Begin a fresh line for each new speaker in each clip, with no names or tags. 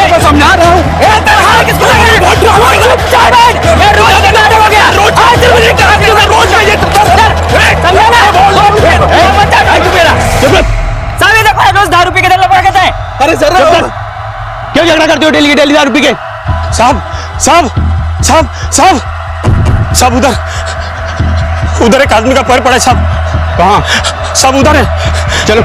मैं समझा रहा हूँ। रोज दारू पी के अरे सर क्यों झगड़ा करते हो डेली दारू पी के?
साहब साहब साहब साहब साहब उधर एक आदमी का पैर पड़ा है साहब।
कहाँ?
साहब उधर है।
चलो।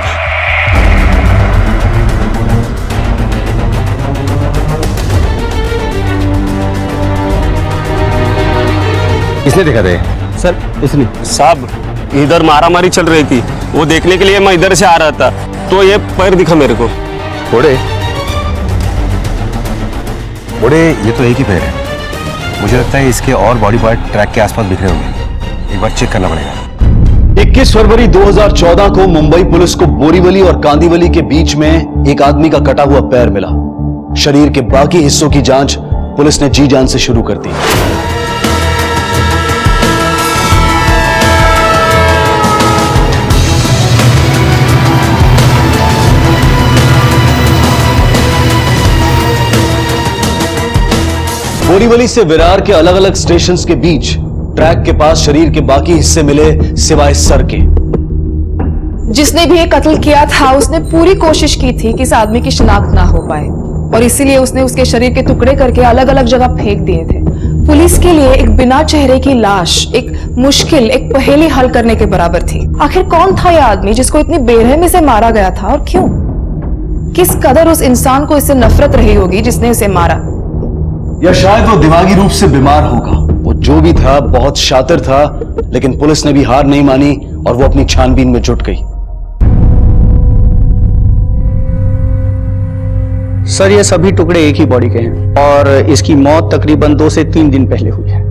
किसने देखा था?
सर इसने।
साहब इधर मारामारी चल रही थी, वो देखने के लिए मैं इधर से आ रहा था तो ये पैर दिखा मेरे को।
बूढ़े ये तो एक ही पैर है। मुझे लगता है इसके और बॉडी पार्ट ट्रैक के आसपास बिखरे होंगे। एक बार चेक करना पड़ेगा।
21 फरवरी 2014 को मुंबई पुलिस को बोरीवली और कांदीवली के बीच में एक आदमी का कटा हुआ पैर मिला। शरीर के बाकी हिस्सों की जांच पुलिस ने जी जान से शुरू कर दी। बोरीवली से विरार के अलग अलग स्टेशंस के बीच ट्रैक के पास शरीर के बाकी हिस्से मिले सिवाय सर के।
जिसने भी ये कत्ल किया था उसने पूरी कोशिश की थी कि इस आदमी की शिनाख्त ना हो पाए और इसीलिए उसने उसके शरीर के टुकड़े करके अलग अलग जगह फेंक दिए थे। पुलिस के लिए एक बिना चेहरे की लाश एक मुश्किल, एक पहेली हल करने के बराबर थी। आखिर कौन था यह आदमी जिसको इतनी बेरहमी से मारा गया था और क्यों? किस कदर उस इंसान को इससे नफरत रही होगी जिसने उसे मारा?
या शायद वो दिमागी रूप से बीमार होगा। वो जो भी था बहुत शातिर था, लेकिन पुलिस ने भी हार नहीं मानी और वो अपनी छानबीन में जुट गई।
सर ये सभी टुकड़े एक ही बॉडी के हैं और इसकी मौत तकरीबन 2 से 3 दिन पहले हुई है।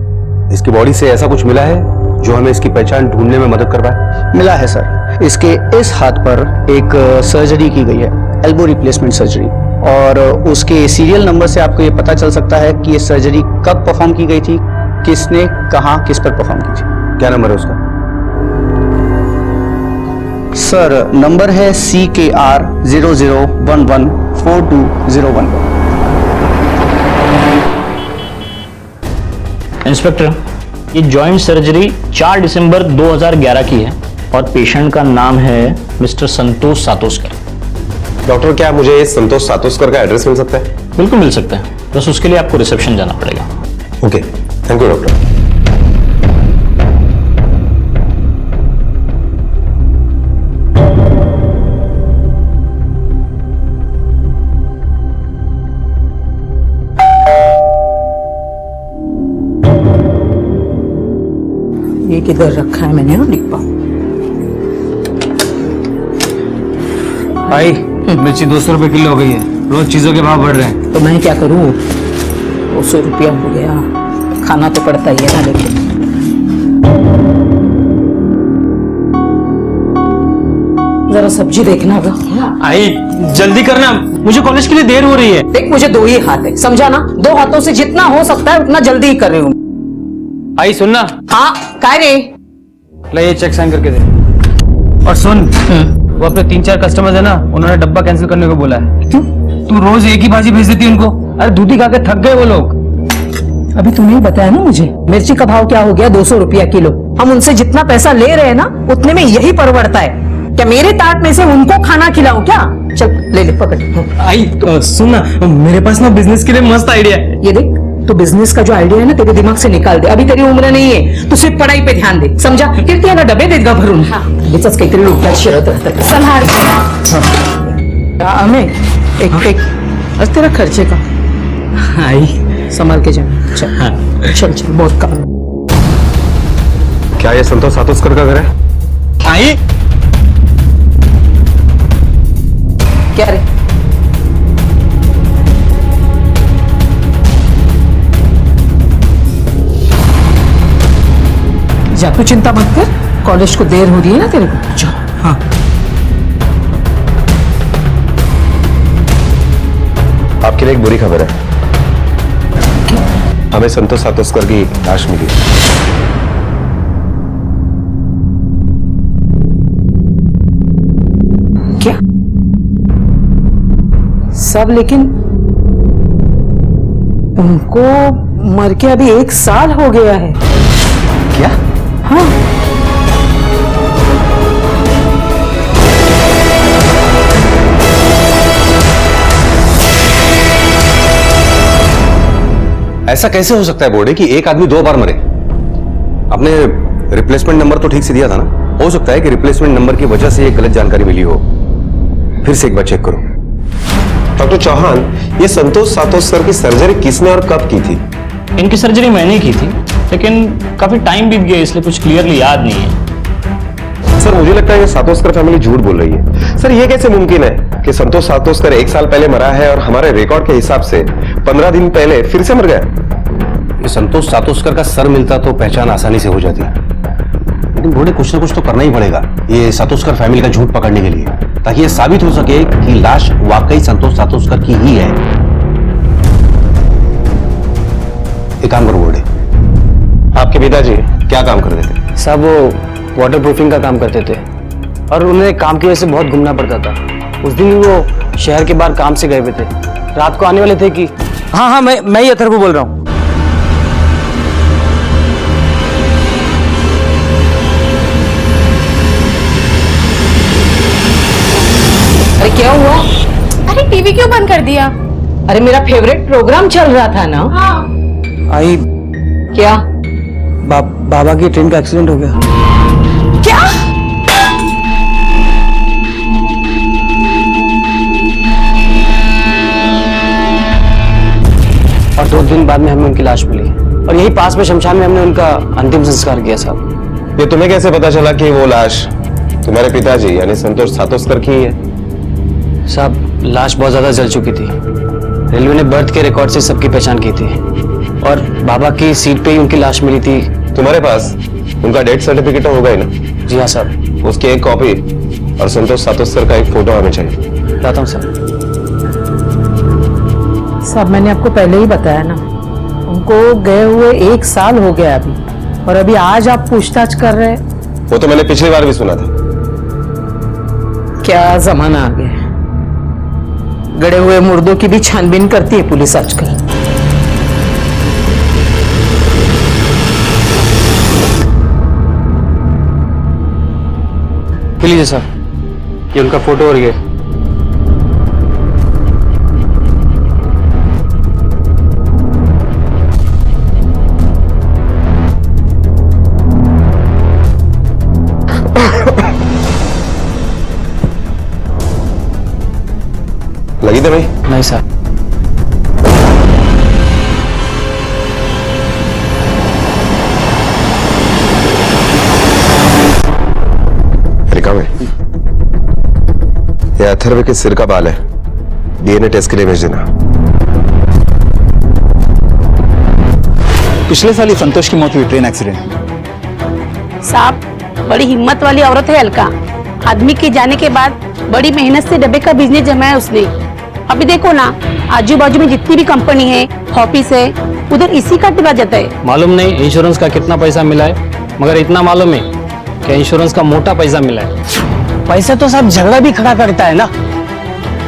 इसकी बॉडी से ऐसा कुछ मिला है जो हमें इसकी पहचान ढूंढने में मदद कर पाए?
मिला है सर। इसके इस हाथ पर एक सर्जरी की गई है, एल्बो रिप्लेसमेंट सर्जरी, और उसके सीरियल नंबर से आपको ये पता चल सकता है कि ये सर्जरी कब परफॉर्म की गई थी, किसने कहां किस पर परफॉर्म की थी।
क्या नंबर है उसका?
सर नंबर है CKR 00114201।
इंस्पेक्टर, ये जॉइंट सर्जरी 4 दिसंबर 2011 की है और पेशेंट का नाम है मिस्टर संतोष सातोस्कर।
डॉक्टर क्या मुझे संतोष सातोस्कर का एड्रेस मिल सकता है?
बिल्कुल मिल सकता है, बस उसके लिए आपको रिसेप्शन जाना पड़ेगा।
Okay, thank you doctor.
ये किधर रखा है मैंने ना लिख पाऊं।
भाई मिर्ची 200 रुपए किलो हो गई है, रोज चीजों के भाव बढ़ रहे हैं।
तो मैं क्या करूं? 200 रुपया हो गया, खाना तो पड़ता ही है ना। लेकिन जरा सब्जी देखना होगा।
आई जल्दी करना, मुझे कॉलेज के लिए देर हो रही है।
देख मुझे 2 ही हाथ है, समझा ना? 2 हाथों से जितना हो सकता है उतना जल्दी ही कर रही हूँ।
आई सुनना।
हाँ काय रे?
ले ये चेक साइन करके दे। और सुन, वो अपने 3-4 कस्टमर्स है ना, उन्होंने डब्बा कैंसिल करने को बोला है। तू रोज एक ही भाजी भेज देती है उनको। अरे दूधी खा के थक गए वो लोग।
अभी तूने ही बताया ना मुझे मिर्ची का भाव क्या हो गया, 200 रुपया किलो। हम उनसे जितना पैसा ले रहे हैं ना उतने में यही परवड़ता है। क्या मेरे ताट में से उनको खाना खिलाऊं क्या? चल ले ले पकड़।
आई सुन ना, मेरे पास ना बिजनेस के लिए मस्त आइडिया है।
ये देख, तो बिजनेस का जो आइडिया है ना तेरे दिमाग से निकाल दे। अभी तेरी उम्र नहीं है, तू सिर्फ पढ़ाई पे ध्यान दे, समझा? किती याला डबे देत गा भरून। याचाच काहीतरी डोक्यात शिरत राहतं। संभाळ हमें एक आज तेरा खर्चे का।
आई
संभाल के जाना। चल चल बहुत काम।
क्या ये संतोष सातोस्कर का घर है?
आई
क्या रे? जा तू चिंता मत कर, कॉलेज को देर हो रही है ना तेरे को। जा।
हाँ
आपके लिए एक बुरी खबर है। हमें संतोष सातोस्कर की लाश मिली।
क्या? सब, लेकिन उनको मर के अभी 1 साल हो गया है।
क्या?
हाँ,
ऐसा कैसे हो सकता है बोर्डे कि एक आदमी 2 बार मरे? आपने रिप्लेसमेंट नंबर तो ठीक से दिया था ना? हो सकता है कि रिप्लेसमेंट नंबर की वजह से ये गलत जानकारी मिली हो। फिर से एक बार चेक करो।
डॉक्टर चौहान, ये संतोष सातोष सर की सर्जरी किसने और कब की थी?
इनकी सर्जरी मैंने की थी, लेकिन काफी टाइम बीत गया इसलिए कुछ क्लियरली याद नहीं है।
सर मुझे लगता है ये सातोस्कर फैमिली झूठ बोल रही है। सर ये कैसे मुमकिन है कि संतोष सातोस्कर 1 साल पहले मरा है और हमारे रिकॉर्ड के हिसाब से 15 दिन पहले फिर से मर गया?
ये संतोष सातोस्कर का सर मिलता तो पहचान आसानी से हो जाती, लेकिन बोर्डे कुछ ना कुछ तो करना ही पड़ेगा ये सातोस्कर फैमिली का झूठ पकड़ने के लिए, ताकि ये साबित हो सके कि लाश वाकई संतोष सातोस्कर की ही है। एक काम करो बोर्डे,
आपके पिताजी क्या काम करते थे?
साहब वो वाटर प्रूफिंग का काम करते थे और उन्हें काम की वजह से बहुत घूमना पड़ता था। उस दिन भी वो शहर के बाहर काम से गए हुए थे, रात को आने वाले थे कि हाँ मैं ही अथर्व बोल रहा हूँ।
अरे क्या हुआ?
अरे टीवी क्यों बंद कर दिया?
अरे मेरा फेवरेट प्रोग्राम चल रहा था ना।
आई
क्या?
बाबा की ट्रेन का एक्सीडेंट हो गया।
क्या?
और 2 दिन बाद में हमें उनकी लाश मिली और यही पास में शमशान में हमने उनका अंतिम संस्कार किया साहब।
ये तुम्हें कैसे पता चला कि वो लाश तुम्हारे पिताजी यानी संतोष सातोस्कर की ही है?
साहब लाश बहुत ज्यादा जल चुकी थी, रेलवे ने बर्थ के रिकॉर्ड से सबकी पहचान की थी और बाबा की सीट पे ही उनकी लाश मिली थी।
तुम्हारे पास उनका डेथ सर्टिफिकेट होगा ही ना?
जी हाँ साहब।
उसकी एक कॉपी और संतोष सातोस्कर का एक फोटो हमें चाहिए।
लाता हूँ साहब।
सब मैंने आपको पहले ही बताया ना, उनको गए हुए 1 साल हो गया अभी, और अभी आज आप पूछताछ कर रहे हैं।
वो तो मैंने पिछली बार भी सुना था।
क्या जमाना आ गया, गड़े हुए मुर्दों की भी छानबीन करती है पुलिस आजकल।
लीजिए साहब, ये उनका फोटो और ये।
लगी दे भाई?
नहीं साहब।
रिका में ये अथर्व के सिर का बाल है, डीएनए टेस्ट के लिए भेज देना।
पिछले साल ही संतोष की मौत हुई ट्रेन एक्सीडेंट में।
साहब बड़ी हिम्मत वाली औरत है अलका। आदमी के जाने के बाद बड़ी मेहनत से डब्बे का बिजनेस जमाया उसने। अभी देखो ना, आजू बाजू में जितनी भी कंपनी है, ऑफिस है, उधर इसी का डिब्बा जाता है।
मालूम नहीं इंश्योरेंस का कितना पैसा मिला है, मगर इतना मालूम है कि इंश्योरेंस का मोटा पैसा मिला है।
पैसा तो साहब झगड़ा भी खड़ा करता है ना।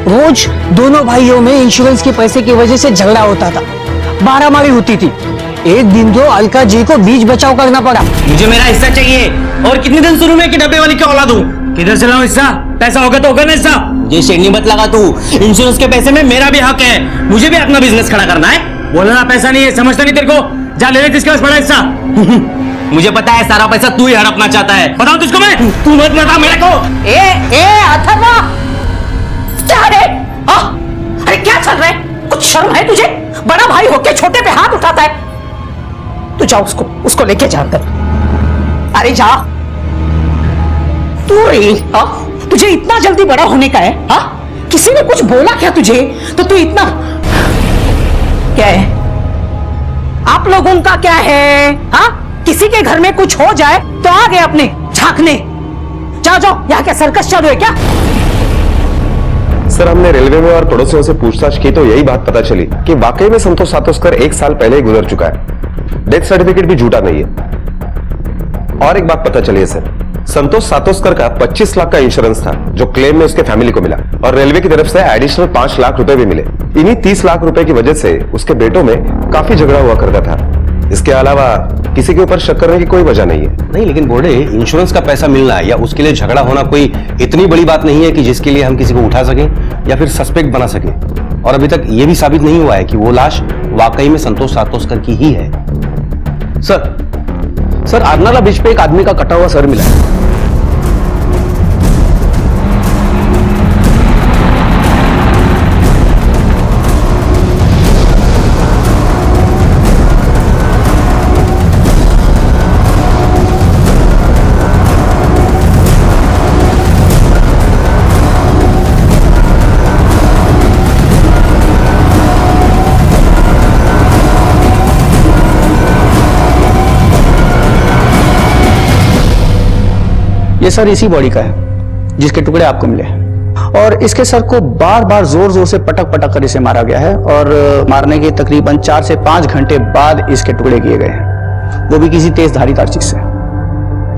रोज दोनों भाइयों में इंश्योरेंस के पैसे की वजह से झगड़ा होता था, मारामारी होती थी। एक दिन तो अलका जी को बीच बचाव करना पड़ा।
मुझे मेरा हिस्सा चाहिए। और कितने दिन शुरू में कि डब्बे वाली क्या औलाद हूँ? किधर से लाऊं हिस्सा? पैसा होगा तो होगा ना हिस्सा। ये शेरनी मत लगा तू, इंश्योरेंस के पैसे में मेरा भी हक है। मुझे भी अपना बिजनेस खड़ा करना है। बोलना पैसा नहीं है, समझता नहीं तेरे को? जा ले ले किसके पास पड़ा हिस्सा। मुझे पता है सारा पैसा तू ही हड़पना चाहता है। बताऊं तुझको मैं? तू मत बता मेरे को।
अथर्वा, क्या रे? अरे क्या चल रहा है? कुछ शर्म है तुझे? बड़ा भाई होके छोटे पे हाथ उठाता है। तू जा, उसको लेके जा अंदर। अरे जा तू रे। तुझे इतना जल्दी बड़ा होने का है? किसी ने कुछ बोला क्या तुझे? तो तू इतना क्या है? आप लोगों का क्या है? किसी के घर में कुछ हो जाए तो आ गए अपने झांकने। जाओ जाओ, यहाँ क्या सर्कस चालू है क्या?
सर हमने रेलवे में और पड़ोसियों से पूछताछ की तो यही बात पता चली कि वाकई में संतोष सातोस्कर 1 साल पहले ही गुजर चुका है। डेथ सर्टिफिकेट भी झूठा नहीं है। और एक बात पता चली है सर, संतोष सातोस्कर का 25 लाख का इंश्योरेंस था जो क्लेम में उसके फैमिली को मिला और रेलवे की तरफ से एडिशनल 5 लाख रुपए भी मिले। इन्हीं 30 लाख रुपए की वजह से उसके बेटों में काफी झगड़ा हुआ करता था। इसके अलावा किसी के ऊपर शक करने की कोई वजह नहीं है।
नहीं, लेकिन बोर्डे, इंश्योरेंस का पैसा मिलना या उसके लिए झगड़ा होना कोई इतनी बड़ी बात नहीं है कि जिसके लिए हम किसी को उठा सकें या फिर सस्पेक्ट बना सकें। और अभी तक यह भी साबित नहीं हुआ है कि वो लाश वाकई में संतोष सातोस्कर की ही है।
सर आरनाला बीच पे एक आदमी का कटा हुआ सर मिला है। ये सर इसी बॉडी का है जिसके टुकड़े आपको मिले और इसके सर को बार बार जोर जोर से पटक पटक कर इसे मारा गया है और मारने के तकरीबन 4 से 5 घंटे बाद इसके टुकड़े किए गए हैं, वो भी किसी तेज धारीदार चीज से।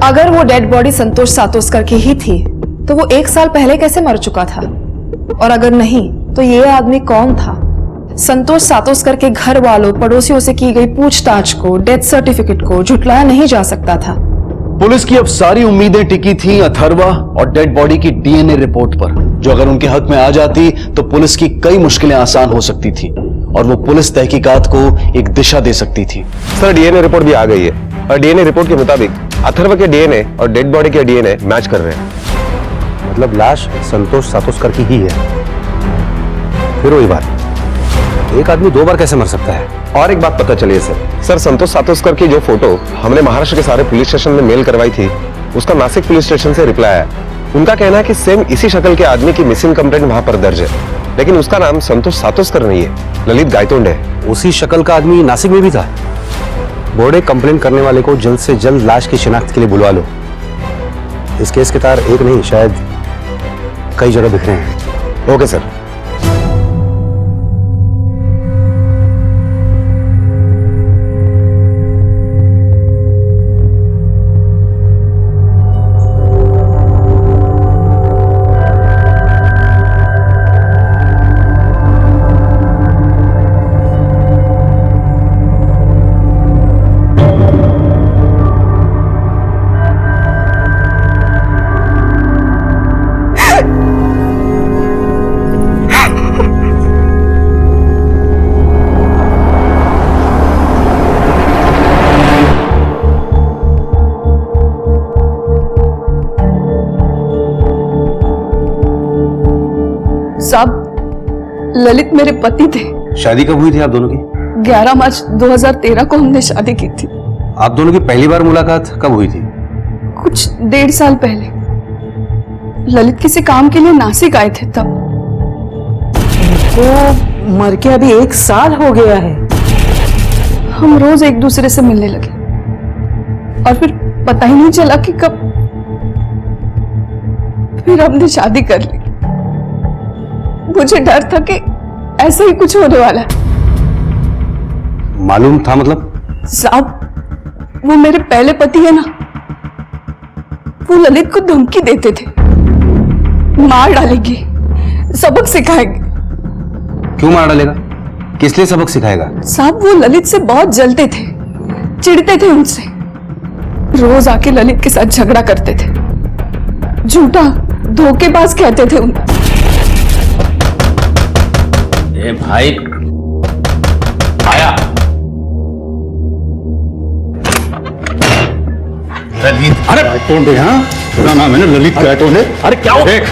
अगर वो डेड बॉडी संतोष सातोस्कर की ही थी तो वो 1 साल पहले कैसे मर चुका था? और अगर नहीं तो ये आदमी कौन था? संतोष सातोस्कर के घर वालों पड़ोसियों से की गई पूछताछ को, डेथ सर्टिफिकेट को झुटलाया नहीं जा सकता था।
पुलिस की अब सारी उम्मीदें टिकी थी अथर्वा और डेड बॉडी की डीएनए रिपोर्ट पर, जो अगर उनके हक में आ जाती तो पुलिस की कई मुश्किलें आसान हो सकती थी और वो पुलिस तहकीकात को एक दिशा दे सकती थी।
सर डीएनए रिपोर्ट भी आ गई है और डीएनए रिपोर्ट के मुताबिक अथर्वा के डीएनए और डेड बॉडी के डीएनए मैच कर रहे हैं।
मतलब लाश संतोष सातोस्कर की ही है। फिर वही बात, एक आदमी 2 बार कैसे मर सकता है?
और एक बात पता चली है सर संतोष सातोस्कर की जो फोटो हमने महाराष्ट्र के सारे पुलिस स्टेशन में मेल करवाई थी, उसका नासिक पुलिस स्टेशन से रिप्लाई आया। उनका कहना है कि सेम इसी शक्ल के आदमी की मिसिंग कंप्लेंट वहां पर दर्ज है, लेकिन उसका नाम संतोष सातोस्कर नहीं है, ललित गायतोंडे है।
उसी शक्ल का आदमी नासिक में भी था। बोर्डे, कंप्लेंट करने वाले को जल्द से जल्द लाश की शिनाख्त के लिए बुलवा लो। इस केस के तार एक नहीं, शायद कई जगह बिखरे हैं।
Okay sir.
साहब, ललित मेरे पति थे।
शादी कब हुई थी आप दोनों की?
11 मार्च 2013 को हमने शादी की थी।
आप दोनों की पहली बार मुलाकात कब हुई थी?
कुछ 1.5 साल पहले। ललित किसी काम के लिए नासिक आए थे तब।
तो मर के अभी 1 साल हो गया है।
हम रोज एक दूसरे से मिलने लगे और फिर पता ही नहीं चला कि कब फिर हमने शादी कर ली। मुझे डर था कि ऐसा ही कुछ होने वाला है।
मालूम था मतलब?
साहब, वो मेरे पहले पति है ना, वो ललित को धमकी देते थे, मार डालेंगे, सबक सिखाएंगे।
क्यों मार डालेगा? किस लिए सबक सिखाएगा?
साहब, वो ललित से बहुत जलते थे, चिढ़ते थे उनसे, रोज आके ललित के साथ झगड़ा करते थे, झूठा धोखेबाज कहते थे उन्हें।
ए भाई आया ललित। अरे
गायतोंडे, हाँ पूरा नाम है ना ललित गायतोंडे।
अरे क्या हो?
देख,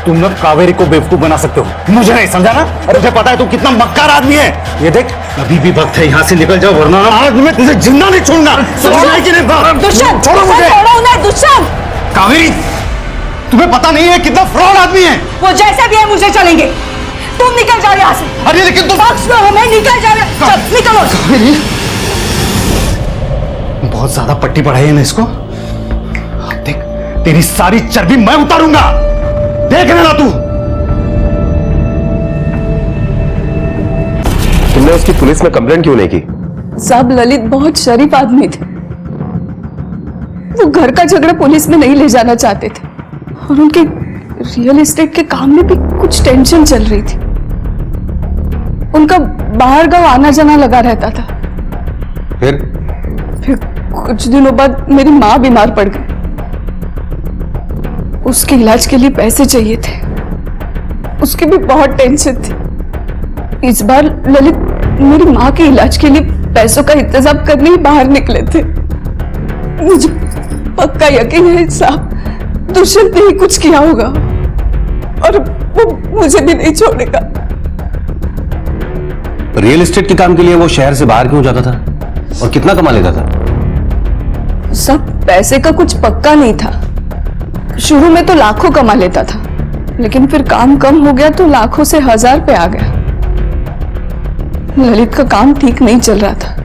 तुम ना कावेरी को बेवकूफ बना सकते हो, मुझे नहीं समझा ना? अरे मुझे पता है तू कितना मक्कार आदमी है। ये देख, अभी भी वक्त है, यहाँ से निकल जाओ वरना आज मैं तुझे जिंदा नहीं छोड़ना। समझना है कि नहीं बात?
दुष्यंत,
छोड़ो मुझे।
छोड़ो उन्हें, दुष्यंत।
कावेरी, तुम्हें पता नहीं है कितना फ्रॉड आदमी है
वो। जैसे भी है मुझे चलेंगे, तुम निकल जाओ यहाँ से।
अरे लेकिन तुम
बख्श दो हमें, निकल जाओ, चल निकलो।
कावेरी, बहुत ज्यादा पट्टी पढ़ाई है ना इसको। अब देख, तेरी सारी चर्बी मैं उतारूंगा, देख लेना तू।
तुमने उसकी पुलिस में कंप्लेंट क्यों नहीं की?
साहब, ललित बहुत शरीफ आदमी थे, वो घर का झगड़ा पुलिस में नहीं ले जाना चाहते थे और उनके रियल एस्टेट के काम में भी कुछ टेंशन चल रही थी। उनका बाहर गांव आना जाना लगा रहता था।
फिर
कुछ दिनों बाद मेरी माँ बीमार पड़ गई। उसके इलाज के लिए पैसे चाहिए थे। उसकी भी बहुत टेंशन थी। इस बार ललित मेरी माँ के इलाज के लिए पैसों का इंतजाम करने ही बाहर निकले थे। मुझे पक्का यकीन है साहब, दुष्यंत ने ही कुछ किया होगा और वो मुझे भी नहीं छोड़ेगा।
रियल एस्टेट के काम के लिए वो शहर से बाहर क्यों जाता था और कितना कमा लेता था?
सब पैसे का कुछ पक्का नहीं था। शुरू में तो लाखों कमा लेता था, लेकिन फिर काम कम हो गया तो लाखों से 1000 पे आ गया। ललित का काम ठीक नहीं चल रहा था।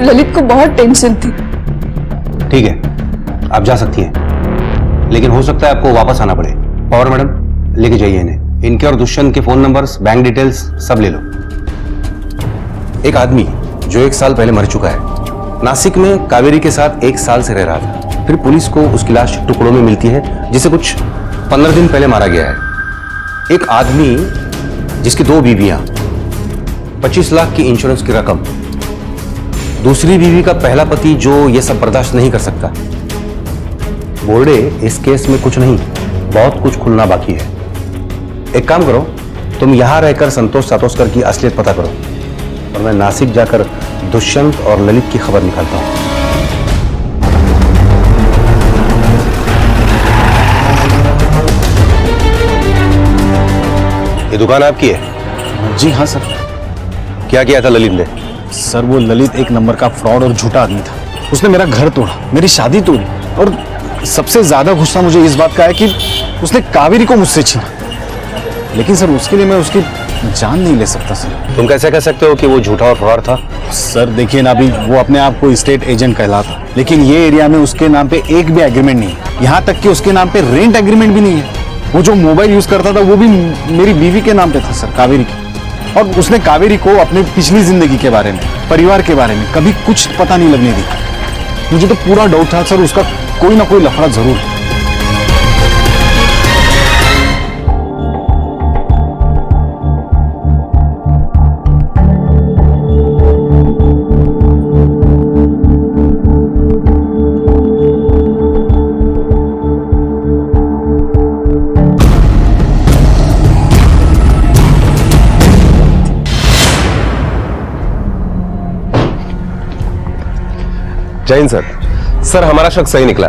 ललित को बहुत टेंशन थी।
ठीक है, आप जा सकती हैं, लेकिन हो सकता है आपको वापस आना पड़े। पवार मैडम, लेके जाइए इन्हें। इनके और दुष्यंत के फोन नंबर्स, बैंक डिटेल्स सब ले लो। एक आदमी जो 1 साल पहले मर चुका है, नासिक में कावेरी के साथ 1 साल से रह रहा था। फिर पुलिस को उसकी लाश टुकड़ों में मिलती है, जिसे कुछ 15 दिन पहले मारा गया है। एक आदमी जिसकी 2 बीवियां, 25 लाख की इंश्योरेंस की रकम, दूसरी बीवी का पहला पति जो ये सब बर्दाश्त नहीं कर सकता। बोर्डे, इस केस में कुछ नहीं, बहुत कुछ खुलना बाकी है। एक काम करो, तुम यहां रहकर संतोष सातोस्कर की असलियत पता करो और मैं नासिक जाकर दुष्यंत और ललित की खबर निकालता हूं। ये दुकान आपकी है?
जी हाँ सर।
क्या किया था ललित ने?
सर वो ललित एक नंबर का फ्रॉड और झूठा आदमी था। उसने मेरा घर तोड़ा, मेरी शादी तोड़ी और सबसे ज्यादा गुस्सा मुझे इस बात का है कि उसने कावेरी को मुझसे छीना। लेकिन सर उसके लिए मैं उसकी जान नहीं ले सकता सर।
तुम कैसे कह सकते हो कि वो झूठा और फ्रॉड था?
सर देखिए ना, अभी वो अपने आप को स्टेट एजेंट कहलाता, लेकिन ये एरिया में उसके नाम पे एक भी एग्रीमेंट नहीं है। यहाँ तक कि उसके नाम पे रेंट एग्रीमेंट भी नहीं है। वो जो मोबाइल यूज करता था वो भी मेरी बीवी के नाम पे था सर, कावेरी की। और उसने कावेरी को अपने पिछली जिंदगी के बारे में, परिवार के बारे में कभी कुछ पता नहीं लगने दी। मुझे तो पूरा डाउट था सर उसका कोई ना कोई लफड़ा जरूर है।
जैन सर, हमारा शक सही निकला।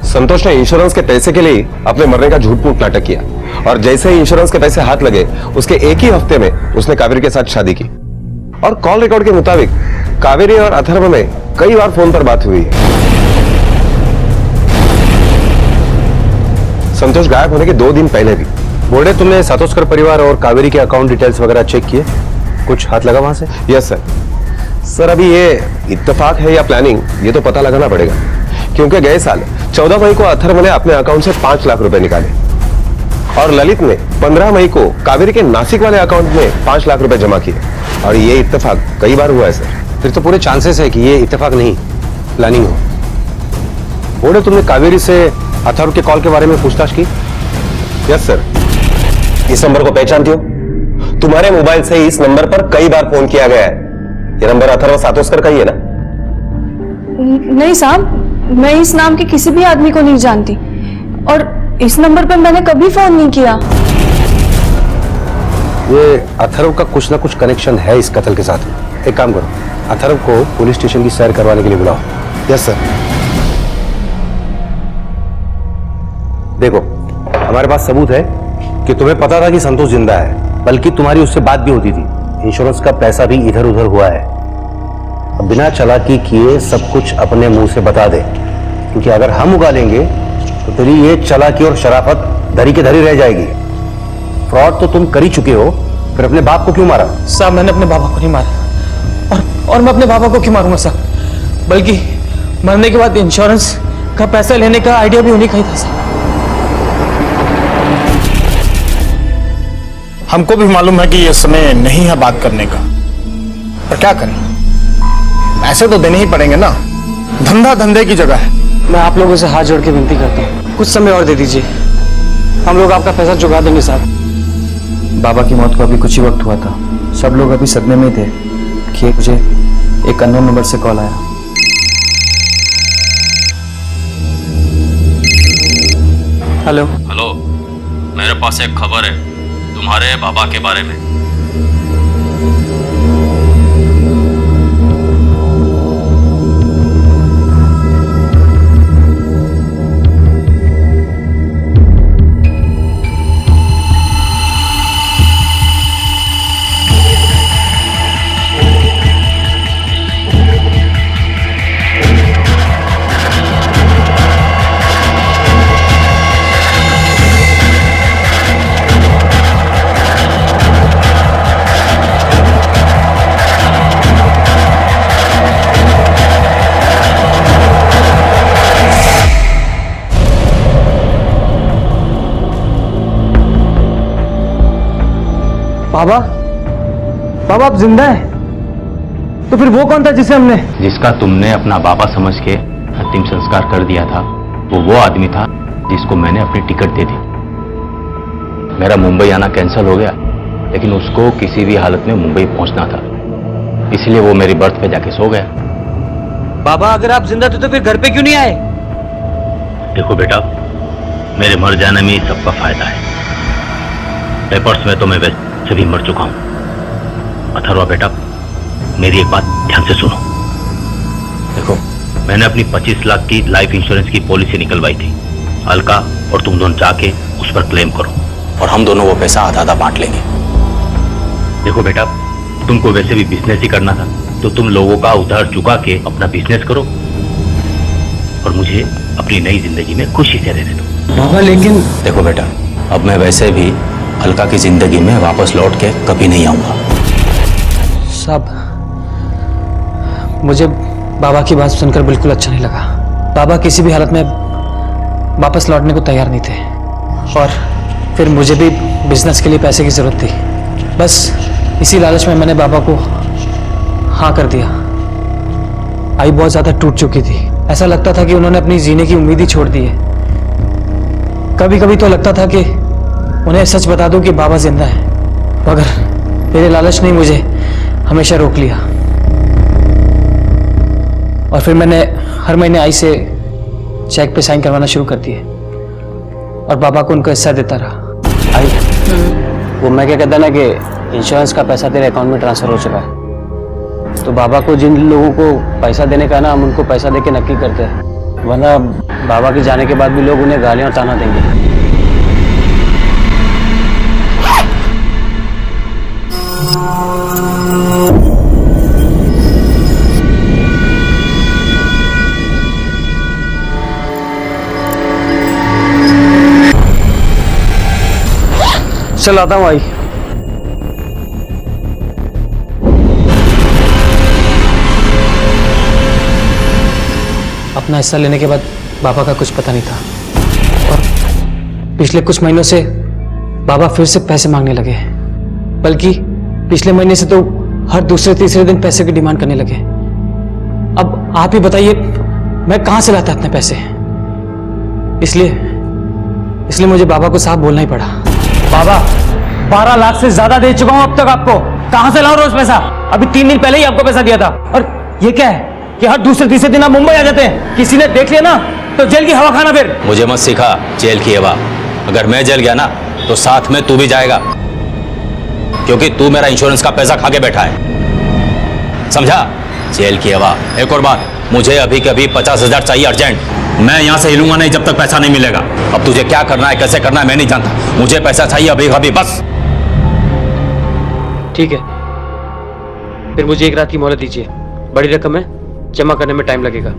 संतोष ने इंश्योरेंस के पैसे के लिए अपने मरने का झूठ मूठ नाटक किया और जैसे ही इंश्योरेंस के पैसे हाथ लगे उसके एक ही हफ्ते में उसने कावेरी के साथ शादी की। और कॉल रिकॉर्ड के मुताबिक कावेरी और अथर्व में कई बार फोन पर बात हुई। संतोष गायब होने के 2 दिन पहले भी।
बोर्डे, तुमने सातोस्कर परिवार और कावेरी के अकाउंट डिटेल्स वगैरह चेक किए? कुछ हाथ लगा वहां से?
यस सर, अभी ये इत्तेफाक है या प्लानिंग, ये तो पता लगाना पड़ेगा। क्योंकि गए साल 14 मई को अथर्व ने अपने अकाउंट से 5 लाख रुपए निकाले और ललित ने 15 मई को कावेरी के नासिक वाले अकाउंट में 5 लाख रुपए जमा किए। और ये इत्तेफाक कई बार हुआ है सर।
फिर तो पूरे चांसेस है कि ये इत्तेफाक नहीं, प्लानिंग हो। बोर्डे, तुमने कावेरी से अथर्व के कॉल के बारे में पूछताछ की?
Yes sir. इस नंबर को पहचानती हो? तुम्हारे मोबाइल से इस नंबर पर कई बार फोन किया गया है। ये नंबर अथर्व सातोस्कर का ही है ना?
नहीं साहब, मैं इस नाम के किसी भी आदमी को नहीं जानती और इस नंबर पर मैंने कभी फोन नहीं किया।
ये अथर्व का कुछ ना कुछ कनेक्शन है इस कत्ल के साथ। एक काम करो, अथर्व को पुलिस स्टेशन की सैर करवाने के लिए बुलाओ।
Yes sir.
देखो, हमारे पास सबूत है कि तुम्हें पता था कि संतोष जिंदा है, बल्कि तुम्हारी उससे बात भी होती थी। इंश्योरेंस का पैसा भी इधर उधर हुआ है। अब बिना चालाकी किए सब कुछ अपने मुंह से बता दे, क्योंकि अगर हम उगालेंगे तो तेरी ये चालाकी और शराफत धरी के धरी रह जाएगी। फ्रॉड तो तुम कर ही चुके हो, फिर अपने बाप को क्यों मारा?
साहब, मैंने अपने बाबा को नहीं मारा और मैं अपने बाबा को क्यों मारूंगा साहब? बल्कि मरने के बाद इंश्योरेंस का पैसा लेने का आइडिया भी उन्हीं का ही था साहब।
हमको भी मालूम है कि यह समय नहीं है बात करने का, पर क्या करें, ऐसे तो देने ही पड़ेंगे ना। धंधा धंधे की जगह है,
मैं आप लोगों से हाथ जोड़ के विनती करता हूँ, कुछ समय और दे दीजिए, हम लोग आपका पैसा चुका देंगे साहब। बाबा की मौत को अभी कुछ ही वक्त हुआ था, सब लोग अभी सदमे में ही थे कि मुझे एक अननोन नंबर से कॉल आया। हेलो
हेलो, मेरे पास एक खबर है तुम्हारे बाबा के बारे में।
बाबा, बाबा आप जिंदा हैं? तो फिर वो कौन था जिसे हमने?
जिसका तुमने अपना बाबा समझ के अंतिम संस्कार कर दिया था, वो आदमी था जिसको मैंने अपनी टिकट दे दी। मेरा मुंबई आना कैंसिल हो गया, लेकिन उसको किसी भी हालत में मुंबई पहुंचना था, इसलिए वो मेरी बर्थ पे जाके सो गया।
बाबा अगर आप जिंदा थे तो फिर घर पे क्यों नहीं आए?
देखो बेटा, मेरे मर जाने में ही सबका फायदा है। पेपर्स में तो मैं वैसे भी मर चुका हूं। अथर्वा बेटा, मेरी एक बात ध्यान से सुनो। देखो, मैंने अपनी 25 लाख की लाइफ इंश्योरेंस की पॉलिसी निकलवाई थी। अलका और तुम दोनों जाके उस पर क्लेम करो और हम दोनों वो पैसा आधा आधा बांट लेंगे। देखो बेटा, तुमको वैसे भी बिजनेस ही करना था, तो तुम लोगों का उधार चुका के अपना बिजनेस करो और मुझे अपनी नई जिंदगी में खुशी से रहने दो।
बाबा लेकिन
देखो बेटा, अब मैं वैसे भी अलका की जिंदगी में वापस लौट के कभी नहीं आऊंगा।
साहब, मुझे बाबा की बात सुनकर बिल्कुल अच्छा नहीं लगा। बाबा किसी भी हालत में वापस लौटने को तैयार नहीं थे और फिर मुझे भी बिजनेस के लिए पैसे की जरूरत थी। बस इसी लालच में मैंने बाबा को हाँ कर दिया। आई बहुत ज्यादा टूट चुकी थी, ऐसा लगता था कि उन्होंने अपनी जीने की उम्मीद ही छोड़ दी है। कभी कभी तो लगता था कि उन्हें सच बता दूं कि बाबा जिंदा है, मगर मेरे लालच ने मुझे हमेशा रोक लिया। और फिर मैंने हर महीने आई से चेक पे साइन करवाना शुरू कर दिए और बाबा को उनका हिस्सा देता रहा। आई, वो मैं क्या कहता ना कि इंश्योरेंस का पैसा तेरे अकाउंट में ट्रांसफर हो चुका है, तो बाबा को जिन लोगों को पैसा देने का ना, हम उनको पैसा दे के नक्की करते हैं, वरना बाबा के जाने के बाद भी लोग उन्हें गालियां और ताना देंगे। चल आता हूँ आई। अपना हिस्सा लेने के बाद बाबा का कुछ पता नहीं था और पिछले कुछ महीनों से बाबा फिर से पैसे मांगने लगे, बल्कि पिछले महीने से तो हर दूसरे तीसरे दिन पैसे की डिमांड करने लगे। अब आप ही बताइए मैं कहां से लाता अपने पैसे? इसलिए मुझे बाबा को साफ बोलना ही पड़ा। बाबा, 12 लाख से ज्यादा दे चुका हूं अब तक आपको, कहां से लाऊं रोज पैसा? अभी 3 दिन पहले ही आपको पैसा दिया था। और ये क्या है कि हर दूसरे तीसरे दिन आप मुंबई आ जाते हैं, किसी ने देख लिया ना तो जेल की हवा खाना। फिर
मुझे मत सिखा जेल की हवा। अगर मैं जेल गया ना तो साथ में तू भी जाएगा, क्योंकि तू मेरा इंश्योरेंस का पैसा खा के बैठा है, समझा? जेल की हवा। एक और बात, मुझे अभी के अभी 50,000 चाहिए अर्जेंट। मैं यहां से हिलूंगा नहीं जब तक पैसा नहीं मिलेगा। अब तुझे क्या करना है, कैसे करना है, मैं नहीं जानता, मुझे पैसा चाहिए अभी अभी, बस।
ठीक है, फिर मुझे एक रात की मोहलत दीजिए। बड़ी रकम है, जमा करने में टाइम लगेगा,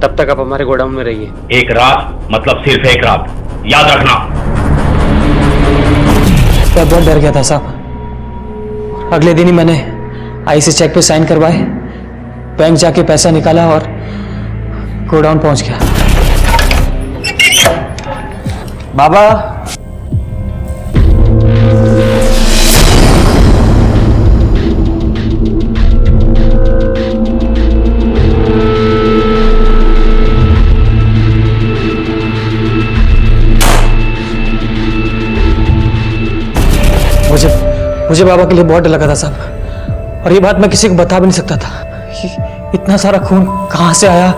तब तक आप हमारे गोडाउन में रहिए।
एक रात मतलब सिर्फ एक रात, याद रखना।
मैं बहुत डर गया था साहब। अगले दिन ही मैंने आई से चेक पे साइन करवाए, बैंक जाके पैसा निकाला और गोडाउन पहुंच गया। बाबा, मुझे बाबा के लिए बहुत डर लगा था साहब, और ये बात मैं किसी को बता भी नहीं सकता था। इतना सारा खून कहाँ से आया,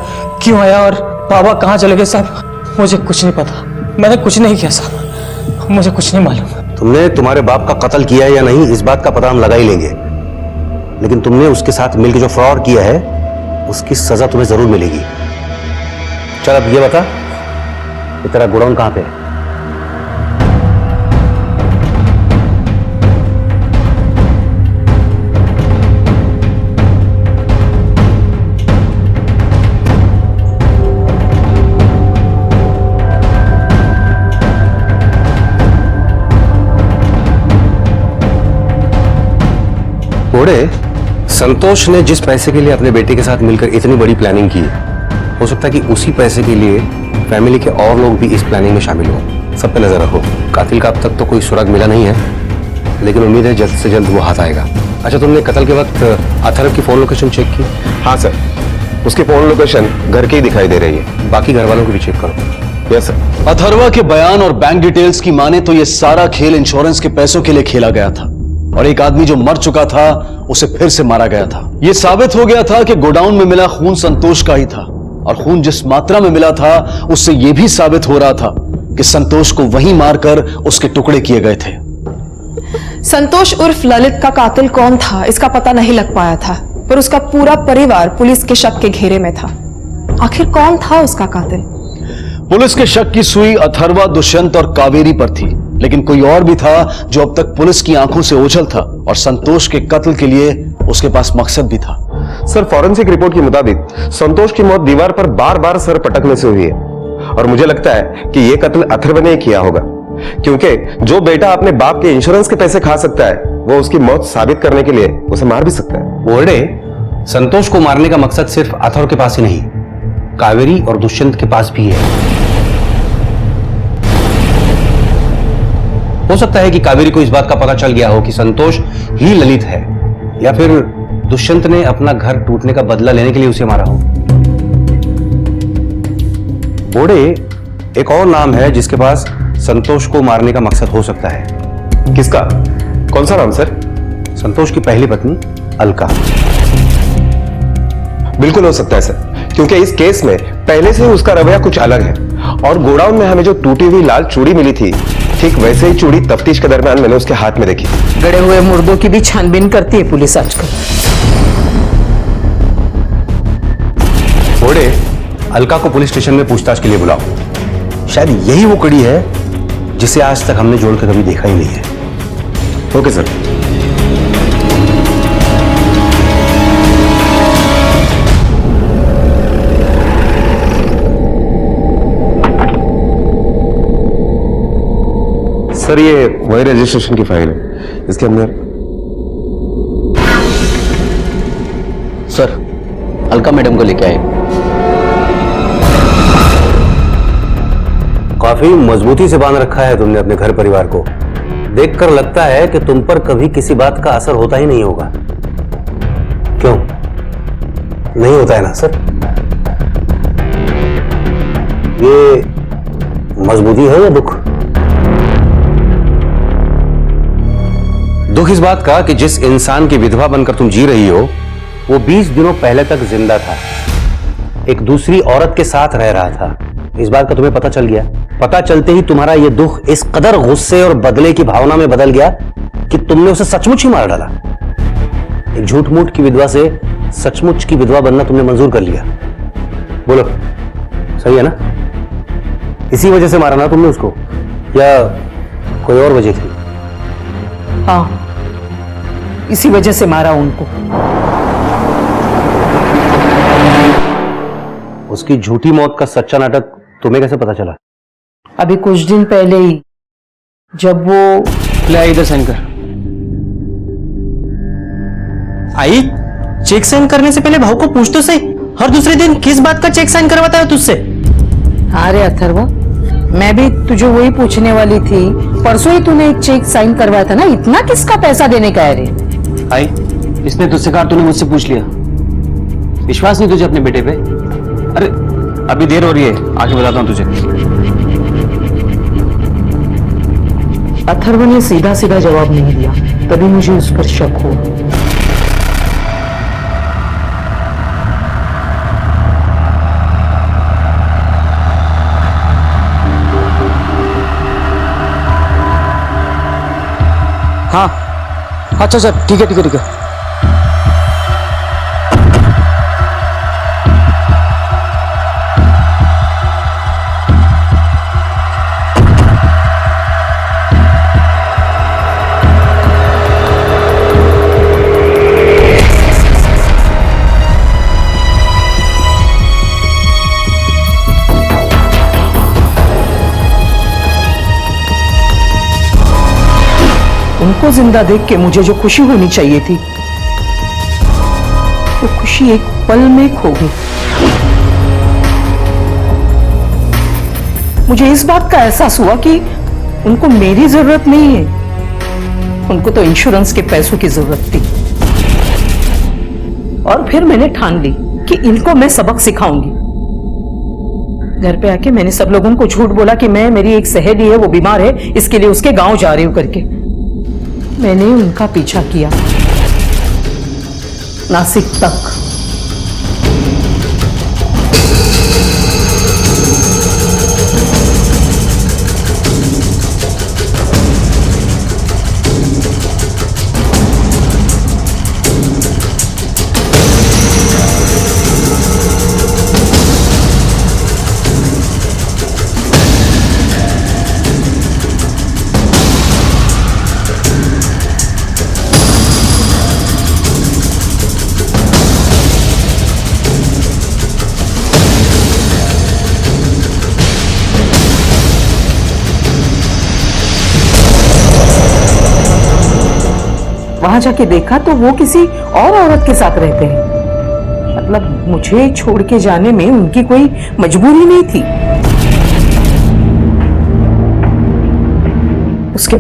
क्यों आया, और बाबा कहाँ चले गए साहब, मुझे कुछ नहीं पता। मैंने कुछ नहीं किया साहब, मुझे कुछ नहीं मालूम।
तुमने तुम्हारे बाप का कत्ल किया है या नहीं, इस बात का पता हम लगा ही लेंगे, लेकिन तुमने उसके साथ मिलकर जो फ्रॉड किया है उसकी सजा तुम्हें जरूर मिलेगी। चल अब ये बता, ये तेरा गोडाउन कहां पे है? घोड़े, संतोष ने जिस पैसे के लिए अपने बेटे के साथ मिलकर इतनी बड़ी प्लानिंग की, हो सकता है कि उसी पैसे के लिए फैमिली के और लोग भी इस प्लानिंग में शामिल हो। सब पे नजर रखो। कातिल का अब तक तो कोई सुराग मिला नहीं है, लेकिन उम्मीद है जल्द से जल्द वो हाथ आएगा। अच्छा, तुमने कत्ल के वक्त अथर्व की फोन लोकेशन चेक की?
हाँ सर, उसकी फोन लोकेशन घर की ही दिखाई दे रही है।
बाकी घर वालों को भी चेक करो।
Yes sir.
अथर्वा के बयान और बैंक डिटेल्स की माने तो यह सारा खेल इंश्योरेंस के पैसों के लिए खेला गया था, और एक आदमी जो मर चुका था उसे फिर से मारा गया था। यह साबित हो गया था कि गोडाउन में मिला खून संतोष का ही था, और खून जिस मात्रा में मिला था उससे यह भी साबित हो रहा था कि संतोष को वहीं मारकर उसके टुकड़े किए गए थे।
संतोष उर्फ ललित का कातिल कौन था इसका पता नहीं लग पाया था, पर उसका पूरा परिवार पुलिस के शक के घेरे में था। आखिर कौन था उसका कातिल?
पुलिस के शक की सुई अथर्वा, दुष्यंत और कावेरी पर थी, लेकिन कोई और भी था जो अब तक पुलिस की आंखों से ओझल था, और संतोष के कत्ल के लिए उसके पास मकसद भी था।
सर, फॉरेंसिक रिपोर्ट के मुताबिक संतोष की मौत दीवार पर बार बार सर पटकने से हुई है, और मुझे लगता है कि यह कत्ल अथर्व ने किया होगा, क्योंकि जो बेटा अपने बाप के इंश्योरेंस के पैसे खा सकता है वो उसकी मौत साबित करने के लिए उसे मार भी सकता है।
बोर्डे, संतोष को मारने का मकसद सिर्फ अथर्व के पास ही नहीं, कावेरी और दुष्यंत के पास भी है। हो सकता है कि कावेरी को इस बात का पता चल गया हो कि संतोष ही ललित है, या फिर दुष्यंत ने अपना घर टूटने का बदला लेने के लिए उसे मारा हो। बोड़े, एक और नाम है जिसके पास संतोष को मारने का मकसद हो सकता है।
किसका? कौन सा नाम सर?
संतोष की पहली पत्नी अलका।
बिल्कुल हो सकता है सर, क्योंकि इस केस में पहले से ही उसका रवैया कुछ अलग है, और गोडाउन में हमें जो टूटी हुई लाल चूड़ी मिली थी, ठीक वैसे ही चूड़ी तफ्तीश के दरमियान मैंने उसके हाथ में देखी।
गड़े हुए मुर्दों की भी छानबीन करती है पुलिस आजकल।
बोड़े, अलका को पुलिस स्टेशन में पूछताछ के लिए बुलाओ। शायद यही वो कड़ी है जिसे आज तक हमने जोड़कर कभी देखा ही नहीं है।
Okay sir. सर, ये वही रजिस्ट्रेशन की फाइल है, इसके अंदर।
सर, अलका मैडम को लेके आए।
काफी मजबूती से बांध रखा है तुमने अपने घर परिवार को। देखकर लगता है कि तुम पर कभी किसी बात का असर होता ही नहीं होगा। क्यों नहीं होता है ना सर? ये मजबूती है या दुख? दुख इस बात का कि जिस इंसान की विधवा बनकर तुम जी रही हो वो 20 दिनों पहले तक जिंदा था, एक दूसरी औरत के साथ रह रहा था। इस बात का तुम्हें पता चल गया। पता चलते ही तुम्हारा यह दुख इस कदर गुस्से और बदले की भावना में बदल गया कि तुमने उसे सचमुच ही मार डाला। एक झूठ मूठ की विधवा से सचमुच की विधवा बनना तुमने मंजूर कर लिया। बोलो, सही है ना? इसी वजह से मारा ना तुमने उसको, या कोई और वजह थी?
हाँ, इसी वजह से मारा उनको।
उसकी झूठी मौत का सच्चा नाटक तुम्हें कैसे पता चला?
अभी कुछ दिन पहले ही जब वो
ले इधर साइन कर।
आई, चेक साइन करने से पहले भाव को पूछ तो सही, हर दूसरे दिन किस बात का चेक साइन करवाता है तुझसे?
हाँ रे अथर्व, मैं भी तुझे वही पूछने वाली थी। परसों ही तूने एक चेक साइन करवाया था ना, इतना किसका पैसा देने का है रे?
आई, इसने तुझसे कहा, तूने मुझसे पूछ लिया। विश्वास नहीं तुझे अपने बेटे पे? अरे अभी देर हो रही है, आके बताता हूं तुझे।
अथर्व ने सीधा सीधा जवाब नहीं दिया, तभी मुझे उस पर शक हुआ।
हाँ अच्छा अच्छा ठीक है ठीक है ठीक है।
उनको जिंदा देख के मुझे जो खुशी होनी चाहिए थी, वो खुशी एक पल में खो गई। मुझे इस बात का एहसास हुआ कि उनको मेरी जरूरत नहीं है, उनको तो इंश्योरेंस के पैसों की जरूरत थी। और फिर मैंने ठान ली कि इनको मैं सबक सिखाऊंगी। घर पे आके मैंने सब लोगों को झूठ बोला कि मेरी एक सहेली है, वो बीमार है, इसके लिए उसके गांव जा रही हूं करके। मैंने उनका पीछा किया नासिक तक। वहां जाके देखा तो वो किसी और औरत के साथ रहते हैं। मतलब मुझे छोड़ के जाने में उनकी कोई मजबूरी नहीं थी। उसके